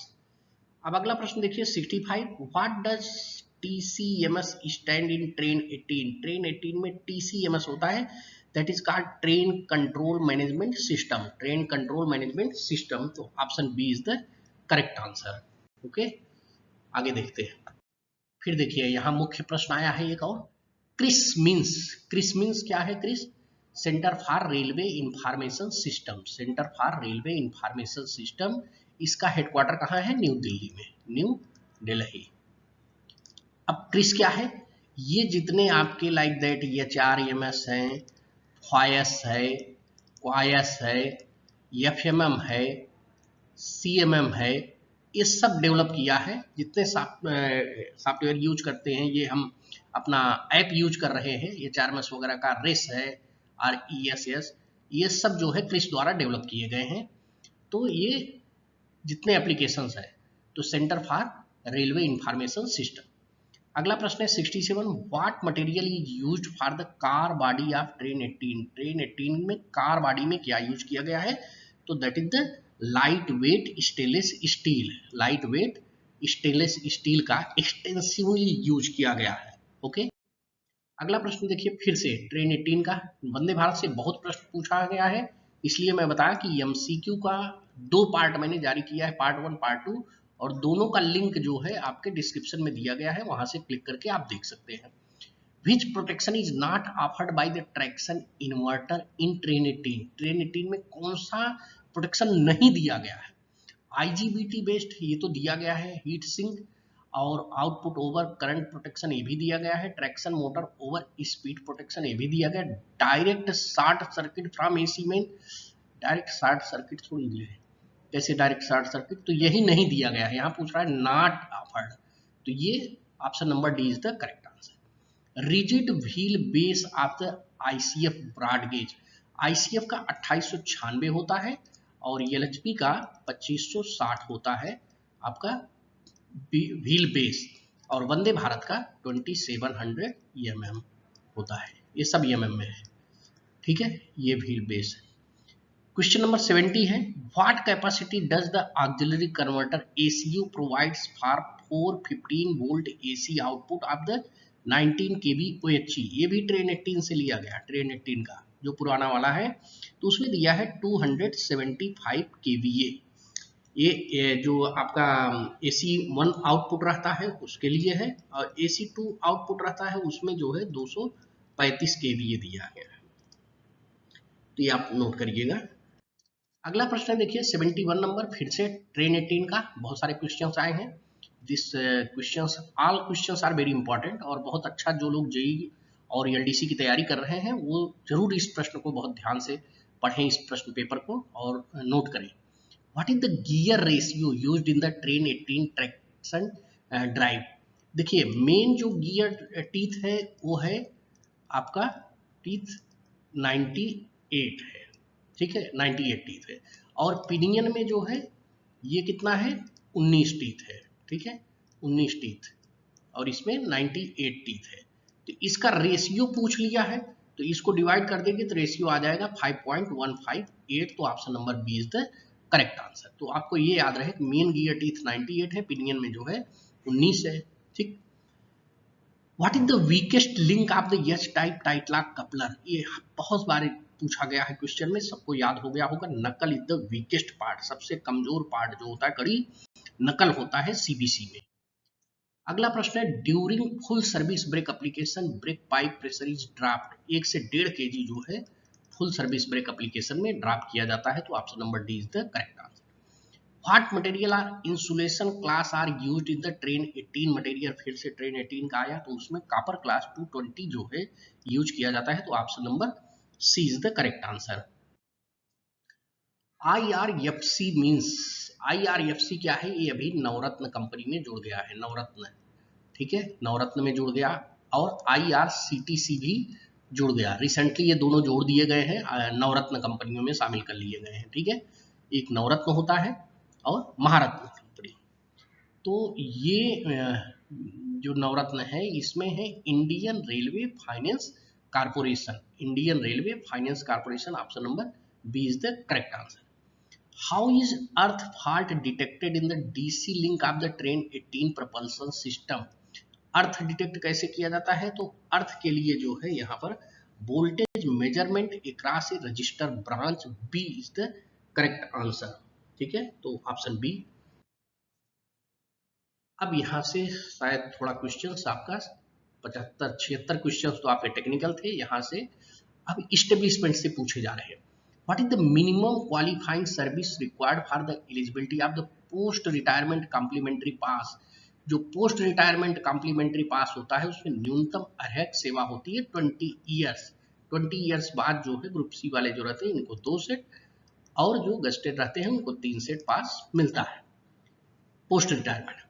अब अगला प्रश्न देखिए 65, what does TCMS stand in train 18। Train 18 में TCMS होता है, that is called train control management system, train control management system. तो option B is the correct answer. Okay, आगे देखते हैं। फिर देखिए यहाँ मुख्य प्रश्न आया है एक और, क्रिस मीन्स। क्रिस मीन्स क्या है? CRIS centre for railway information system, centre for railway information system. इसका हेडक्वार्टर कहाँ है? न्यू दिल्ली में, न्यू दिल्ली। अब क्रिस क्या है? ये जितने आपके लाइक दैट HRMS है, फॉयस है, क्वायस है, FMM है, CMM है, ये सब डेवलप किया है। जितने सॉफ्टवेयर यूज करते हैं, ये हम अपना ऐप यूज कर रहे हैं, ये HRMS वगैरह का रेस है, RESS, ये सब जो है क्रिस द्वारा डेवलप किए गए हैं। तो ये जितने एप्लीकेशंस है, तो centre for railway information system. अगला प्रश्न है 67, what material is used for the car body of train 18। Train 18 में कार बॉडी में क्या यूज किया गया है? तो that is the light weight stainless steel, light weight stainless steel का एक्सटेंसिवली यूज किया गया है। ओके, अगला प्रश्न देखिए फिर से ट्रेन 18 का। वंदे भारत से बहुत प्रश्न पूछा गया है, इसलिए मैं बताया कि MCQ का 2 पार्ट मैंने जारी किया है, पार्ट 1 पार्ट 2, और दोनों का लिंक जो है आपके डिस्क्रिप्शन में दिया गया है, वहां से क्लिक करके आप देख सकते हैं। विच protection is not offered by the traction inverter in train 18। Train 18 में कौन सा प्रोटेक्शन नहीं दिया गया है? IGBT बेस्ड ये तो दिया गया है, हीट सिंक और आउटपुट ओवर करंट प्रोटेक्शन ये भी दिया गया है, traction motor over speed protection ये भी दिया गया, direct short circuit from AC main. Direct short circuit थोड़ी है, कैसे डायरेक्ट शॉर्ट सर्किट? तो यही नहीं दिया गया है, यहाँ पूछ रहा है नॉट ऑफर्ड, तो ये option number D is the correct answer. Rigid wheel base of the ICF broad gauge. ICF का 2896 होता है और LHP का 2560 होता है आपका व्हील बेस, और वंदे भारत का 2700 mm होता है। ये सब mm में है, ठीक है, ये व्हील बेस है। क्वेश्चन नंबर 70 है, what capacity does the auxiliary converter ACU provides for 415 volt AC output of the 19 kV OHE। ये भी ट्रेन 18 से लिया गया, ट्रेन 18 का जो पुराना वाला है, तो उसमें दिया है 275 kVA। ये जो आपका AC1 आउटपुट रहता है उसके लिए है, और AC2 आउटपुट रहता है उसमें जो है 235 kVA दिया गया है, तो ये आप नोट करिएगा। अगला प्रश्न देखिए 71 नंबर, फिर से ट्रेन 18 का बहुत सारे क्वेश्चंस आए हैं। This questions, all questions are very important, और बहुत अच्छा जो लोग JEE और LDC की तैयारी कर रहे हैं वो जरूर इस प्रश्न को बहुत ध्यान से पढ़ें, इस प्रश्न पेपर को, और नोट करें। What is the gear ratio used in the train 18 traction drive. देखिए मेन जो गियर टीथ है वो है आपका टीथ 98 है, ठीक है, 98 टीथ है, और पिनियन में जो है ये कितना है? 19 टीथ है, ठीक है, 19 टीथ, और इसमें 98 टीथ है। तो इसका रेशियो पूछ लिया है, तो इसको डिवाइड कर देंगे तो रेशियो आ जाएगा 5.158, तो option number B is the correct answer. तो आपको ये याद रहे कि मेन गियर टीथ 98 है, पिनियन में जो है 19 है, ठीक। What is the weakest link of the H type tight lock coupler. ये बहुत बार पूछा गया है क्वेश्चन में, सबको याद हो गया होगा। नकल इज द वीकेस्ट पार्ट, सबसे कमजोर पार्ट जो होता है कड़ी, नकल होता है CBC में। अगला प्रश्न है, during full service brake application brake pipe pressure is dropped. 1 से 1.5 kg जो है फुल सर्विस ब्रेक एप्लीकेशन में ड्रॉप किया जाता है, तो option number D is the correct answer. What material are insulation class are used in the train 18 material, फिर से ट्रेन 18 का आया तो उसमें कॉपर क्लास 220 जो है यूज किया जाता है, तो option number C is the correct answer. IRFC means, IRFC क्या है, ये अभी नवरत्न कंपनी में जुड़ गया है, नवरत्न, ठीक है, नवरत्न में जुड़ गया, और IRCTC भी जुड़ गया। रिसेंटली ये दोनों जोड़ दिए गए हैं, नवरत्न कंपनियों में शामिल कर लिए गए हैं, ठीक है। एक नवरत्न होता है और महारत्न कंपनी। तो ये जो नवरत्न है इसमें है Indian Railway Finance Corporation, Indian Railway Finance Corporation, option number B is the correct answer. How is earth fault detected in the DC link of the train 18 propulsion system. Earth detect कैसे किया जाता है, तो अर्थ के लिए जो है यहाँ पर voltage measurement across a resistor branch, B is the correct answer, ठीक है, तो ऑप्शन बी। अब यहाँ से शायद थोड़ा क्वेश्चंस आपका 75-76 क्वेश्चंस तो आपके टेक्निकल थे, यहाँ से अब इस्टेब्लिशमेंट से पूछे जा रहे हैं। What is the minimum qualifying service required for the eligibility of the post retirement complimentary pass. जो पोस्ट रिटायरमेंट कॉम्प्लीमेंट्री पास होता है उसमें न्यूनतम अर्हक सेवा होती है 20 ईयर्स। 20 ईयर्स बाद जो है ग्रुप सी वाले जो रहते हैं इनको 2 सेट, और जो गस्टेड रहते हैं उनको 3 सेट पास मिलता है post retirement.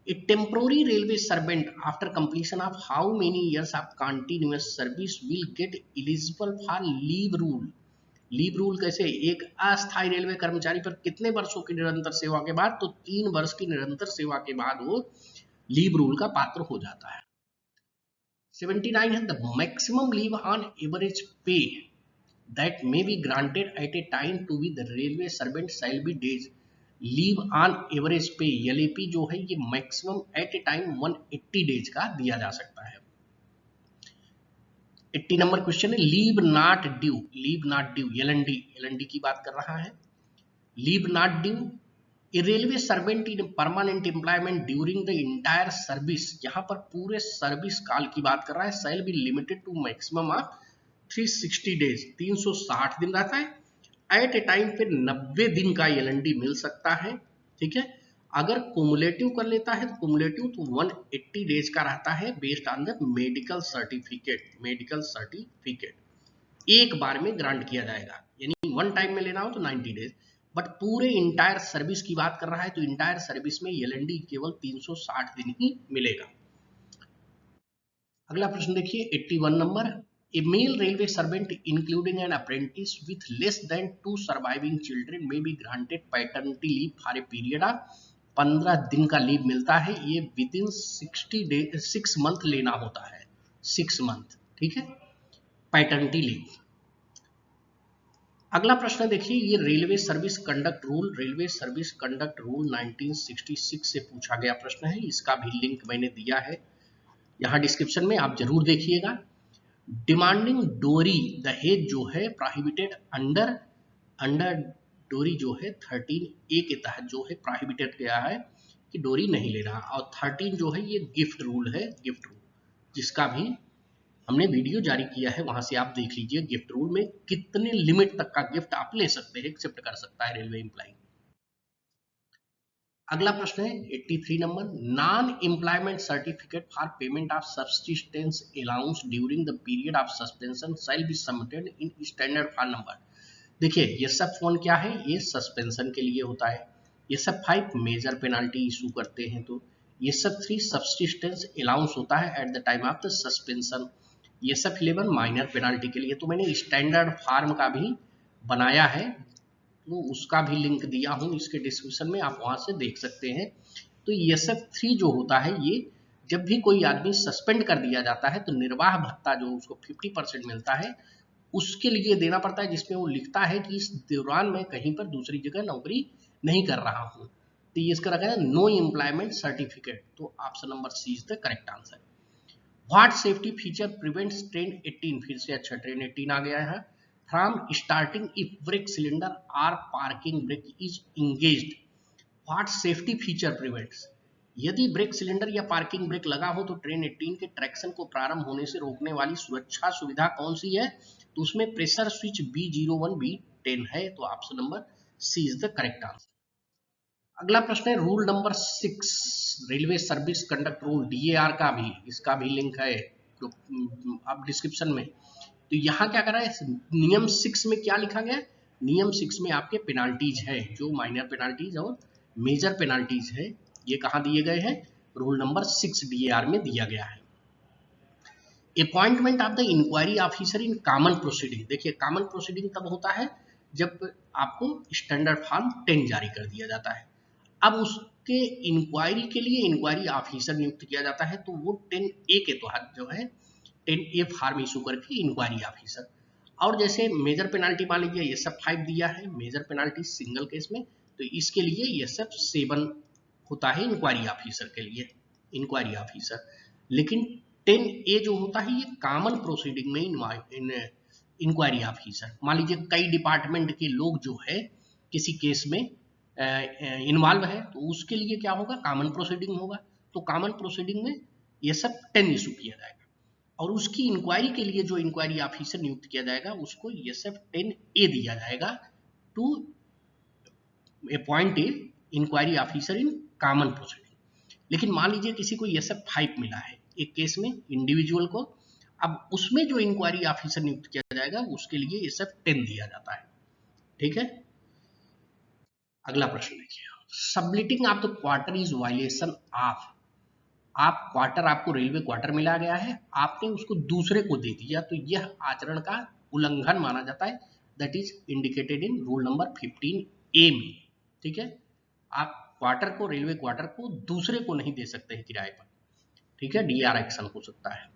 A temporary railway servant after completion of how many years of continuous service will get eligible for leave rule? Leave rule कैसे, एक अस्थायी रेलवे कर्मचारी पर कितने वर्षों की निरंतर सेवा के बाद, तो 3 वर्ष की निरंतर सेवा के बाद वो लीव रूल का पात्र हो जाता है। 79 है, the maximum leave on average pay that may be granted at a time to be the railway servant shall be days. Leave on average pay LAP जो है ये maximum at a time 180 days का दिया जा सकता है। 80 number question है, leave not due, leave not due LND की बात कर रहा है। Leave not due a railway servant in permanent employment during the entire service, यहाँ पर पूरे सर्विस काल की बात कर रहा है, shall be limited to maximum of 360 days, 360 दिन रहता है। एट ए टाइम पे 90 दिन का LND मिल सकता है, ठीक है। अगर कुमुलेटिव कर लेता है तो कुमुलेटिव तो 180 डेज का रहता है based on the medical certificate, medical certificate एक बार में ग्रांट किया जाएगा, यानी वन टाइम में लेना हो तो 90 डेज, बट पूरे इंटायर सर्विस की बात कर रहा है तो इंटायर सर्विस में LND केवल 360 दिन ही मिलेगा। अगला प्रश्न देखिए 81 number, A male railway servant including an apprentice with less than 2 surviving children may be granted paternity leave for a period of 15 दिन का लीव मिलता है, ये विदिन 6 मंथ लेना होता है, 6 मंथ, ठीक है, पैटर्निटी लीव। अगला प्रश्न देखिए, ये railway service conduct rule, railway service conduct rule 1966 से पूछा गया प्रश्न है, इसका भी लिंक मैंने दिया है यहाँ डिस्क्रिप्शन में, आप जरूर देखिएगा। डिमांडिंग डोरी दहेज जो है प्रोहिबिटेड अंडर डोरी जो है 13A के तहत जो है प्रोहिबिटेड गया है कि डोरी नहीं लेना, और 13 जो है ये गिफ्ट रूल है, गिफ्ट रूल जिसका भी हमने वीडियो जारी किया है, वहां से आप देख लीजिए गिफ्ट रूल में कितने लिमिट तक का गिफ्ट आप ले सकते हैं, एक्सेप्ट कर सकता है रेलवे एम्प्लॉय। अगला प्रश्न है 83 number, non employment certificate for payment of subsistence allowance during the period of suspension shall be submitted in standard form number. देखिए ये सब फोन क्या है, ये सस्पेंशन के लिए होता है, ये सब 5 मेजर पेनाल्टी इशू करते हैं, तो ये सब 3 सब्सिस्टेंस अलाउंस होता है at the time of the suspension, ये सब 11 माइनर पेनाल्टी के लिए। तो मैंने स्टैंडर्ड फॉर्म का भी बनाया है, तो उसका भी लिंक दिया हूं इसके डिस्क्रिप्शन में, आप वहां से देख सकते हैं। तो ये सब 3 जो होता है, ये जब भी कोई आदमी सस्पेंड कर दिया जाता है तो निर्वाह भत्ता जो उसको 50% मिलता है उसके लिए देना पड़ता है, जिसमें वो लिखता है कि इस दौरान मैं कहीं पर दूसरी जगह नौकरी नहीं कर रहा हूं, तो ये इसका रखा है नो एम्प्लॉयमेंट सर्टिफिकेट, तो option number C is the correct answer. What safety feature prevents train 18, फिर से अच्छा ट्रेन 18 आ गया है, from starting if brake cylinder or parking brake is engaged, what safety feature prevents। यदि ब्रेक सिलेंडर या parking brake लगा हो तो ट्रेन 18 के ट्रैक्शन को प्रारंभ होने से रोकने वाली सुरक्षा सुविधा कौन सी है, तो उसमें प्रेशर स्विच B01 B10 है, तो option number C is the correct answer. अगला प्रश्न है rule number 6, railway service conduct rule, DAR का भी, इसका भी लिंक है तो अब डिस्क्रिप्शन में। तो यहाँ क्या कर रहा है, नियम 6 में क्या लिखा गया है, नियम 6 में आपके पेनाल्टीज है, जो माइनर पेनाल्टीज और मेजर पेनाल्टीज है, ये कहाँ दिए गए हैं, रूल नंबर 6 DAR में दिया गया है। Appointment of the inquiry officer in common proceeding, देखिए कॉमन प्रोसीडिंग तब होता है जब आपको स्टैंडर्ड फॉर्म 10 जारी कर दिया जाता है। अब उसके इंक्वायरी के लिए इंक्वायरी ऑफिसर नियुक्त किया जाता है, तो वो 10A के तहत जो है 10A फॉर्म इशू करके इंक्वायरी ऑफिसर। और जैसे मेजर पेनाल्टी मान लीजिए ये सब 5 दिया है मेजर पेनाल्टी सिंगल केस में, तो इसके लिए ये सब 7 होता है इंक्वायरी ऑफिसर के लिए, इंक्वायरी ऑफिसर। लेकिन 10A जो होता है ये कॉमन प्रोसीडिंग में इंक्वायरी ऑफिसर। मान लीजिए कई डिपार्टमेंट के लोग जो है किसी केस में इन्वॉल्व है, तो उसके लिए क्या होगा, कॉमन प्रोसीडिंग होगा। तो कॉमन प्रोसीडिंग में ये सब 10 इशू किया जाएगा, और उसकी इंक्वायरी के लिए जो इंक्वायरी ऑफिसर नियुक्त किया जाएगा उसको ये सब 10A दिया जाएगा to appoint a inquiry officer in common proceeding. लेकिन मान लीजिए किसी को ये सब 5 मिला है एक केस में इंडिविजुअल को, अब उसमें जो इंक्वायरी ऑफिसर नियुक्त किया जाएगा उसके लिए ये सब 10 दिया जाता है। ठीक है, अगला प्रश्न देखिए, subletting of the quarter is violation of, आप क्वार्टर, आपको रेलवे क्वार्टर मिला गया है, आपने उसको दूसरे को दे दिया, तो यह आचरण का उल्लंघन माना जाता है, that is indicated in rule number 15A में। ठीक है, आप क्वार्टर को, रेलवे क्वार्टर को दूसरे को नहीं दे सकते हैं किराए पर। ठीक है, DAR एक्शन हो सकता है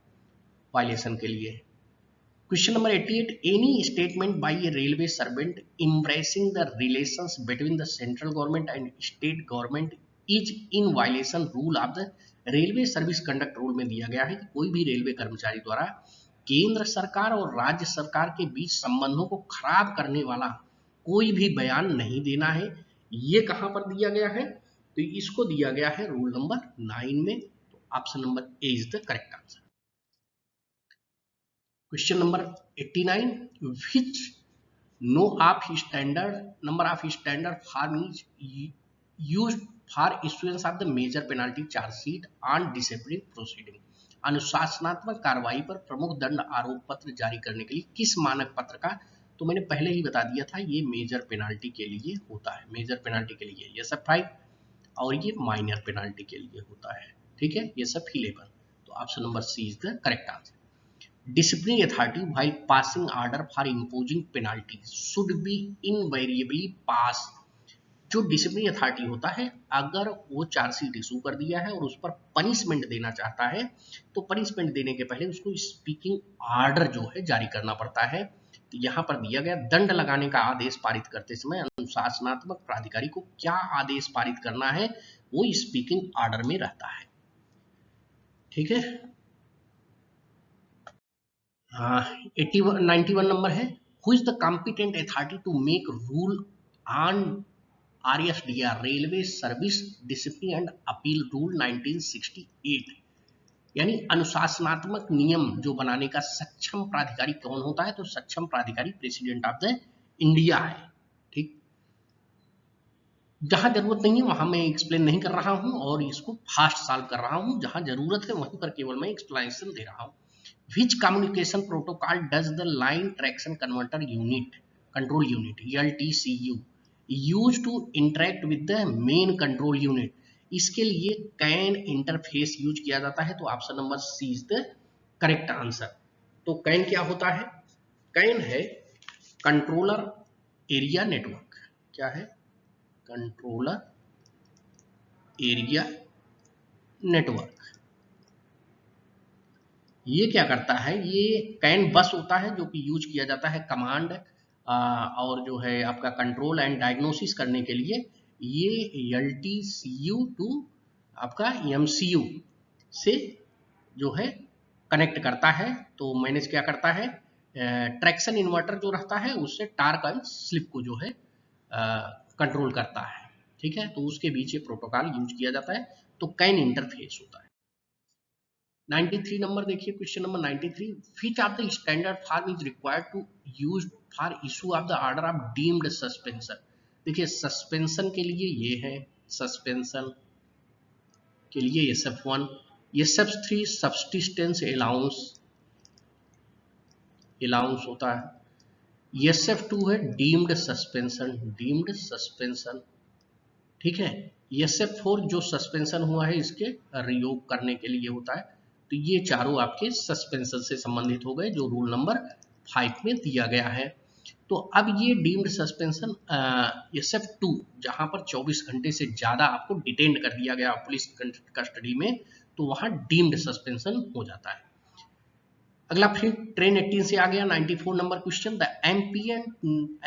वायलेशन के लिए। Question number 88, any statement by A railway servant embracing the relations between the central government and state government is in violation rule of the railway service conduct rule में दिया गया है कि कोई भी रेलवे कर्मचारी द्वारा केंद्र सरकार और राज्य सरकार के बीच संबंधों को खराब करने वाला कोई भी बयान नहीं देना है। ये कहां पर दिया गया है, तो इसको दिया गया है रूल नंबर 9 में, तो option number A is the correct answer. Question number 89, which no of standard number of standard form is used for issuance of the major penalty charge sheet on disciplinary proceeding, अनुशासनात्मक कार्रवाई पर प्रमुख दंड आरोप पत्र जारी करने के लिए किस मानक पत्र का, तो मैंने पहले ही बता दिया था ये मेजर पेनाल्टी के लिए होता है, मेजर पेनाल्टी के लिए ये सब 5 और ये माइनर पेनाल्टी के लिए होता है। ठीक है, ये सब 11, तो option number C is the correct answer. Disciplinary authority while passing order for imposing penalty should be invariably pass, जो डिसिप्लिनरी अथॉरिटी होता है अगर वो चार्जशीट इशू कर दिया है और उस पर पनिशमेंट देना चाहता है, तो पनिशमेंट देने के पहले उसको स्पीकिंग ऑर्डर जो है जारी करना पड़ता है। तो यहाँ पर दिया गया दंड लगाने का आदेश पारित करते समय अनुशासनात्मक प्राधिकारी को क्या आदेश पारित करना है, वो स्पीकिंग ऑर्डर में रहता है। ठीक है, 91 नंबर है, who is the competent authority to make rule on RSDR, railway service discipline and appeal rule 1968, यानी अनुशासनात्मक नियम जो बनाने का सक्षम प्राधिकारी कौन होता है, तो सक्षम प्राधिकारी प्रेसिडेंट ऑफ द इंडिया है। ठीक, जहां जरूरत नहीं है वहां मैं एक्सप्लेन नहीं कर रहा हूं और इसको फास्ट सॉल्व कर रहा हूं, जहां जरूरत है वहीं पर केवल मैं एक्सप्लेनेशन दे रहा हूं। Which communication protocol does the line traction converter unit, control unit LTCU use to interact with the main control unit, इसके लिए कैन इंटरफेस यूज किया जाता है, तो option number C is the correct answer. तो can क्या होता है, कैन है कंट्रोलर एरिया नेटवर्क, क्या है, कंट्रोलर एरिया नेटवर्क। ये क्या करता है, ये कैन बस होता है जो कि यूज किया जाता है कमांड और जो है आपका कंट्रोल एंड डायग्नोसिस करने के लिए। ये LTCU टू आपका MCU से जो है कनेक्ट करता है, तो मैनेज क्या करता है, ट्रैक्शन इन्वर्टर जो रहता है उससे टार्क एंड स्लिप को जो है कंट्रोल करता है। ठीक है, तो उसके बीच ये प्रोटोकॉल यूज किया जाता है, तो कैन इंटरफेस होता है। 93 नंबर देखिए, question number 93, which of the standard form is required to use for issue of the order of deemed suspension. देखिए सस्पेंशन के लिए ये है, सस्पेंशन के लिए SF1, SF3 सब्सिस्टेंस अलाउंस होता है, SF2 है डीम्ड सस्पेंशन, डीम्ड सस्पेंशन, ठीक है। SF4 जो सस्पेंशन हुआ है इसके रियोग करने के लिए होता है। तो ये चारों आपके सस्पेंशन से संबंधित हो गए जो रूल नंबर 5 में दिया गया है। तो अब ये डीम्ड सस्पेंशन SF2 जहां पर 24 घंटे से ज्यादा आपको डिटेंड कर दिया गया पुलिस कस्टडी में, तो वहां डीम्ड सस्पेंशन हो जाता है। अगला फिर ट्रेन 18 से आ गया 94 number question, the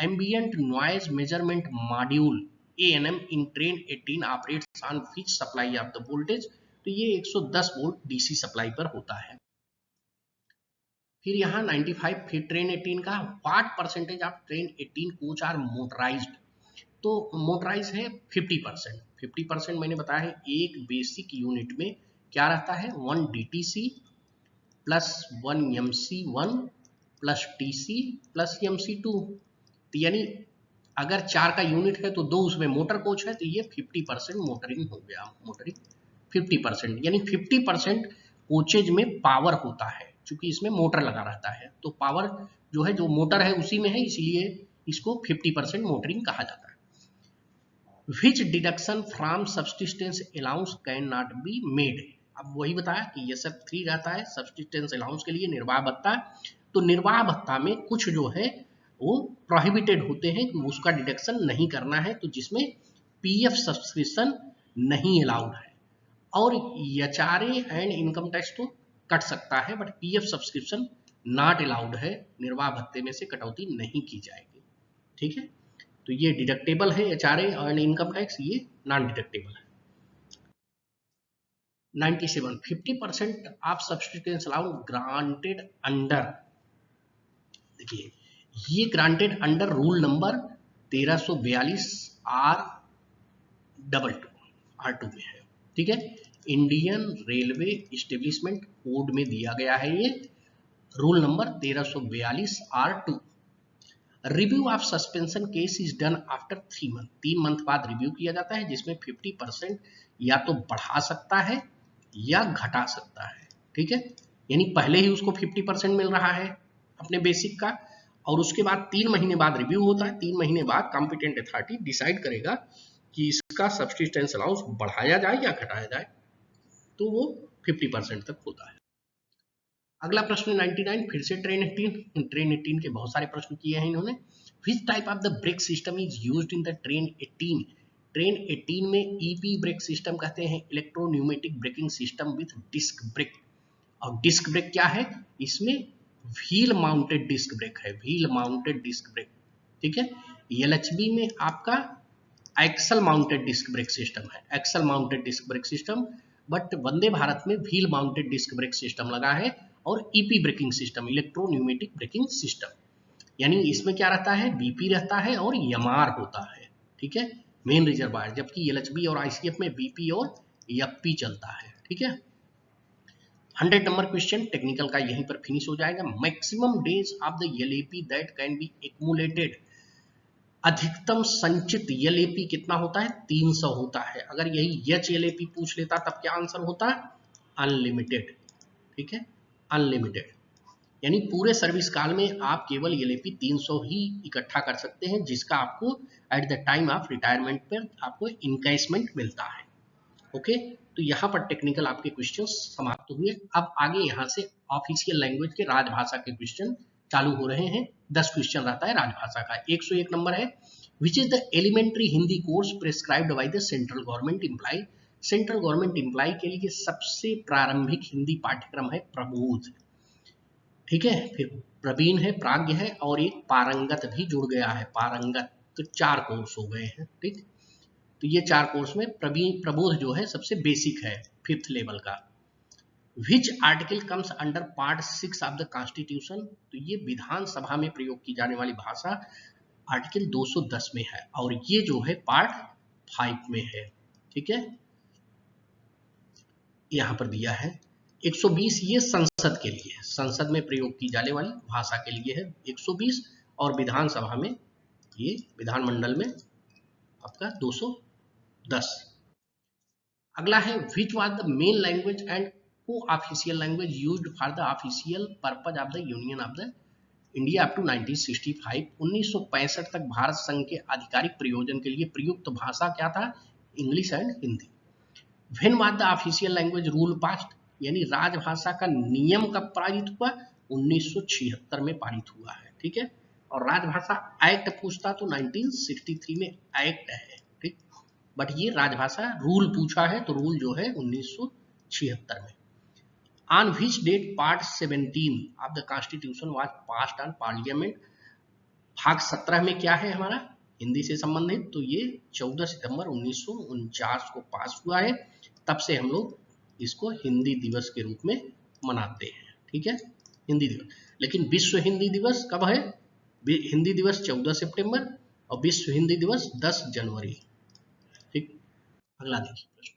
ambient noise measurement module ANM in train 18 operates on which supply of the voltage. तो ये 110 वोल्ट DC सप्लाई पर होता है। फिर यहाँ 95 फिर ट्रेन 18 का, what percentage of train 18 coach are motorized. तो मोटराइज है 50%। 50% मैंने बताया है एक बेसिक यूनिट में क्या रहता है, 1 DTC plus 1 MC1 plus TC plus MC2। तो यानी अगर 4 का यूनिट है तो 2 उसमें मोटर कोच है, तो ये 50% मोटरिंग हो गया। मोटरिंग 50%, यानी 50% कोचेज में पावर होता है, क्योंकि इसमें मोटर लगा रहता है, तो पावर जो है जो मोटर है उसी में है, इसलिए इसको 50% मोटरिंग कहा जाता है। Which deduction from subsistence allowance cannot be made. अब वही बताया कि SF3 रहता है सब्सिस्टेंस अलाउंस के लिए निर्वाह भत्ता। तो निर्वाह भत्ता में कुछ जो है वो प्रोहिबिटेड होते हैं कि उसका डिडक्शन नहीं करना है, तो जिसमें PF सब्सक्रिप्शन नहीं अलाउड है, और HRA एंड इनकम टैक्स तो कट सकता है, but PF subscription not allowed है, निर्वाह भत्ते में से कटौती नहीं की जाएगी, ठीक है। तो ये डिडक्टेबल है, HRA एंड इनकम टैक्स ये नॉन डिडक्टेबल है। 97 50% of subsistence allowance granted under, देखिए ये granted under rule number 1342 R22 में है, ठीक है। इंडियन रेलवे इस्टेब्लिशमेंट कोड में दिया गया है ये rule number 1342 R2। Review of suspension case is done after 3 month, 3 month बाद रिव्यू किया जाता है, जिसमें 50% या तो बढ़ा सकता है या घटा सकता है, ठीक है। यानी पहले ही उसको 50% मिल रहा है अपने बेसिक का, और उसके बाद 3 महीने बाद रिव्यू होता है। 3 महीने बाद कॉम्पिटेंट अथॉरिटी डिसाइड करेगा कि इसका सब्सिस्टेंस अलाउंस बढ़ाया जाए या घटाया जाए, तो वो 50% तक होता है। अगला प्रश्न 99 फिर से ट्रेन 18 के बहुत सारे प्रश्न किए हैं इन्होंने। Which type of the brake system is used in the train 18। Train 18 में EP ब्रेक सिस्टम कहते हैं, electropneumatic braking system with disc brake. और डिस्क ब्रेक क्या है, इसमें व्हील माउंटेड डिस्क ब्रेक है, व्हील माउंटेड डिस्क ब्रेक, ठीक है। LHB में आपका axle mounted disc brake system है, axle mounted disc brake system, but Vande Bharat में wheel mounted disc brake system लगा है, और EP braking system, electropneumatic braking system, यानी इसमें क्या रहता है, BP रहता है और MR होता है, ठीक है, मेन रिजर्वायर, जबकि LHB और ICF में BP और FP चलता है, ठीक है। 100 नंबर क्वेश्चन टेक्निकल का यहीं पर फिनिश हो जाएगा। Maximum days of the LAP that can be accumulated, अधिकतम संचित LAP कितना होता है, 300 होता है। अगर यही HLAP पूछ लेता तब क्या आंसर होता, अनलिमिटेड, ठीक है, अनलिमिटेड, यानी पूरे सर्विस काल में आप केवल LAP 300 ही इकट्ठा कर सकते हैं, जिसका आपको at the time of retirement पर आपको इनकैशमेंट मिलता है, ओके। तो यहाँ पर टेक्निकल आपके क्वेश्चन समाप्त हुए। अब आगे यहाँ से ऑफिशियल लैंग्वेज के राजभाषा के क्वेश्चन चालू हो रहे हैं। 10 क्वेश्चन रहता है राजभाषा का। 101 नंबर है, which is the elementary Hindi course prescribed by the central government employ. Central government employ के लिए सबसे प्रारंभिक हिंदी पाठ्यक्रम है प्रबोध, ठीक है। फिर प्रवीण है, प्राज्ञ है, और एक पारंगत भी जुड़ गया है, पारंगत। तो 4 कोर्स हो गए हैं, ठीक। तो ये 4 कोर्स में प्रबोध जो है सबसे बेसिक है, 5th लेवल का। Which article comes under part 6 of the constitution. तो ये विधानसभा में प्रयोग की जाने वाली भाषा आर्टिकल 210 में है, और ये जो है पार्ट 5 में है, ठीक है, यहां पर दिया है। 120 ये संसद के लिए है, संसद में प्रयोग की जाने वाली भाषा के लिए है 120, और विधानसभा में, ये विधानमंडल में आपका 210। अगला है which was the main language and co official language used for the official purpose of the Union of the India up to 1965। 1965 तक भारत संघ के आधिकारिक प्रयोजन के लिए प्रयुक्त भाषा क्या था? English and Hindi. When was the official language rule passed, यानी राजभाषा का नियम कब पारित हुआ? 1976 में पारित हुआ है, ठीक है। और राजभाषा एक्ट पूछता तो 1963 में एक्ट है, ठीक। बट ये राजभाषा रूल पूछा है तो रूल जो है 1976 में। On which date part 17 of the constitution was passed on parliament, भाग 17 में क्या है हमारा हिंदी से संबंधित, तो ये 14 सितंबर 1949 को पास हुआ है। तब से हम लोग इसको हिंदी दिवस के रूप में मनाते हैं, ठीक है, हिंदी दिवस। लेकिन विश्व हिंदी दिवस कब है? हिंदी दिवस 14 सितंबर और विश्व हिंदी दिवस 10 जनवरी, ठीक। अगला देखिए प्रश्न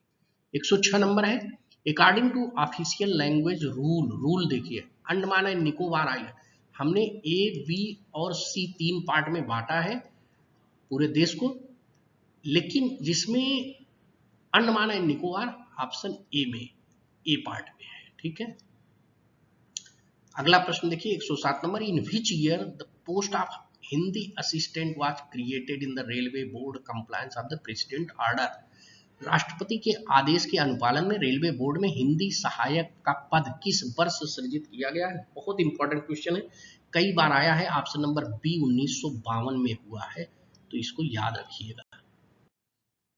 106 नंबर है, according to official language rule, rule देखिए अंडमान एंड निकोबार आइलैंड, हमने ए, बी और सी 3 पार्ट में बांटा है पूरे देश को, लेकिन जिसमें Andaman and Nicobar option A में, ए पार्ट में है, ठीक है। अगला प्रश्न देखिए 107 number, in which year the post of Hindi assistant was created in the Railway board compliance of the president order. राष्ट्रपति के आदेश के अनुपालन में रेलवे बोर्ड में हिंदी सहायक का पद किस वर्ष सृजित किया गया है? बहुत इंपॉर्टेंट क्वेश्चन है, कई बार आया है। ऑप्शन नंबर बी 1952 में हुआ है, तो इसको याद रखिएगा।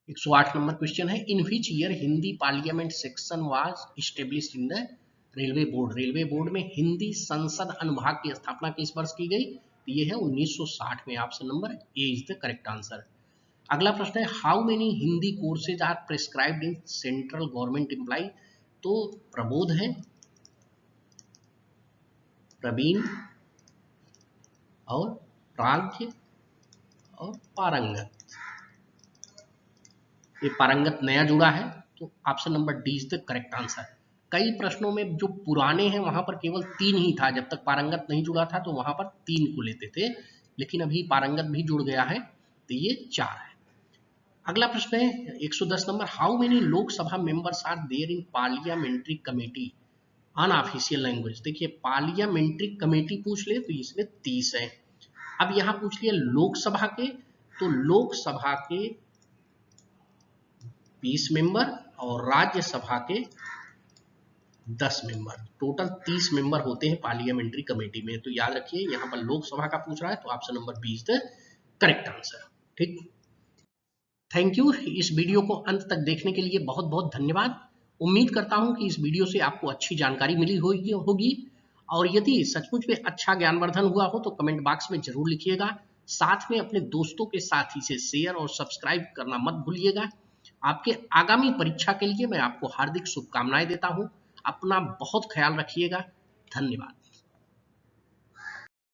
108 नंबर क्वेश्चन है, in which year Hindi parliament section was established in the Railway Board, Railway Board में हिंदी संसद अनुभाग की स्थापना किस वर्ष की गई? तो ये है 1960 में, option number A is the correct answer. अगला प्रश्न है, how many Hindi courses are prescribed in central government employ, तो प्रबोध है, प्रवीण और प्राज्ञ और पारंगत। ये पारंगत नया जुड़ा है, तो option number D is the correct answer. कई प्रश्नों में जो पुराने हैं वहां पर केवल 3 ही था, जब तक पारंगत नहीं जुड़ा था तो वहां पर 3 को लेते थे, लेकिन अभी पारंगत भी जुड़ गया है तो ये 4 है। अगला प्रश्न है 110 number, how many Lok Sabha members are there in parliamentary committee on official language. देखिए पार्लियामेंट्री कमेटी पूछ ले तो इसमें 30 है। अब यहाँ पूछ लिया लोकसभा के, तो लोकसभा के 20 मेंबर और राज्यसभा के 10 मेंबर, टोटल 30 मेंबर होते हैं पार्लियामेंट्री कमेटी में। तो याद रखिए यहाँ पर लोकसभा का पूछ रहा है तो option number B is the correct answer, ठीक। थैंक यू, इस वीडियो को अंत तक देखने के लिए बहुत बहुत धन्यवाद। उम्मीद करता हूं कि इस वीडियो से आपको अच्छी जानकारी मिली होगी, और यदि सचमुच में अच्छा ज्ञानवर्धन हुआ हो तो कमेंट बॉक्स में जरूर लिखिएगा। साथ में अपने दोस्तों के साथ इसे शेयर और सब्सक्राइब करना मत भूलिएगा। आपके आगामी परीक्षा के लिए मैं आपको हार्दिक शुभकामनाएं देता हूं। अपना बहुत ख्याल रखिएगा, धन्यवाद।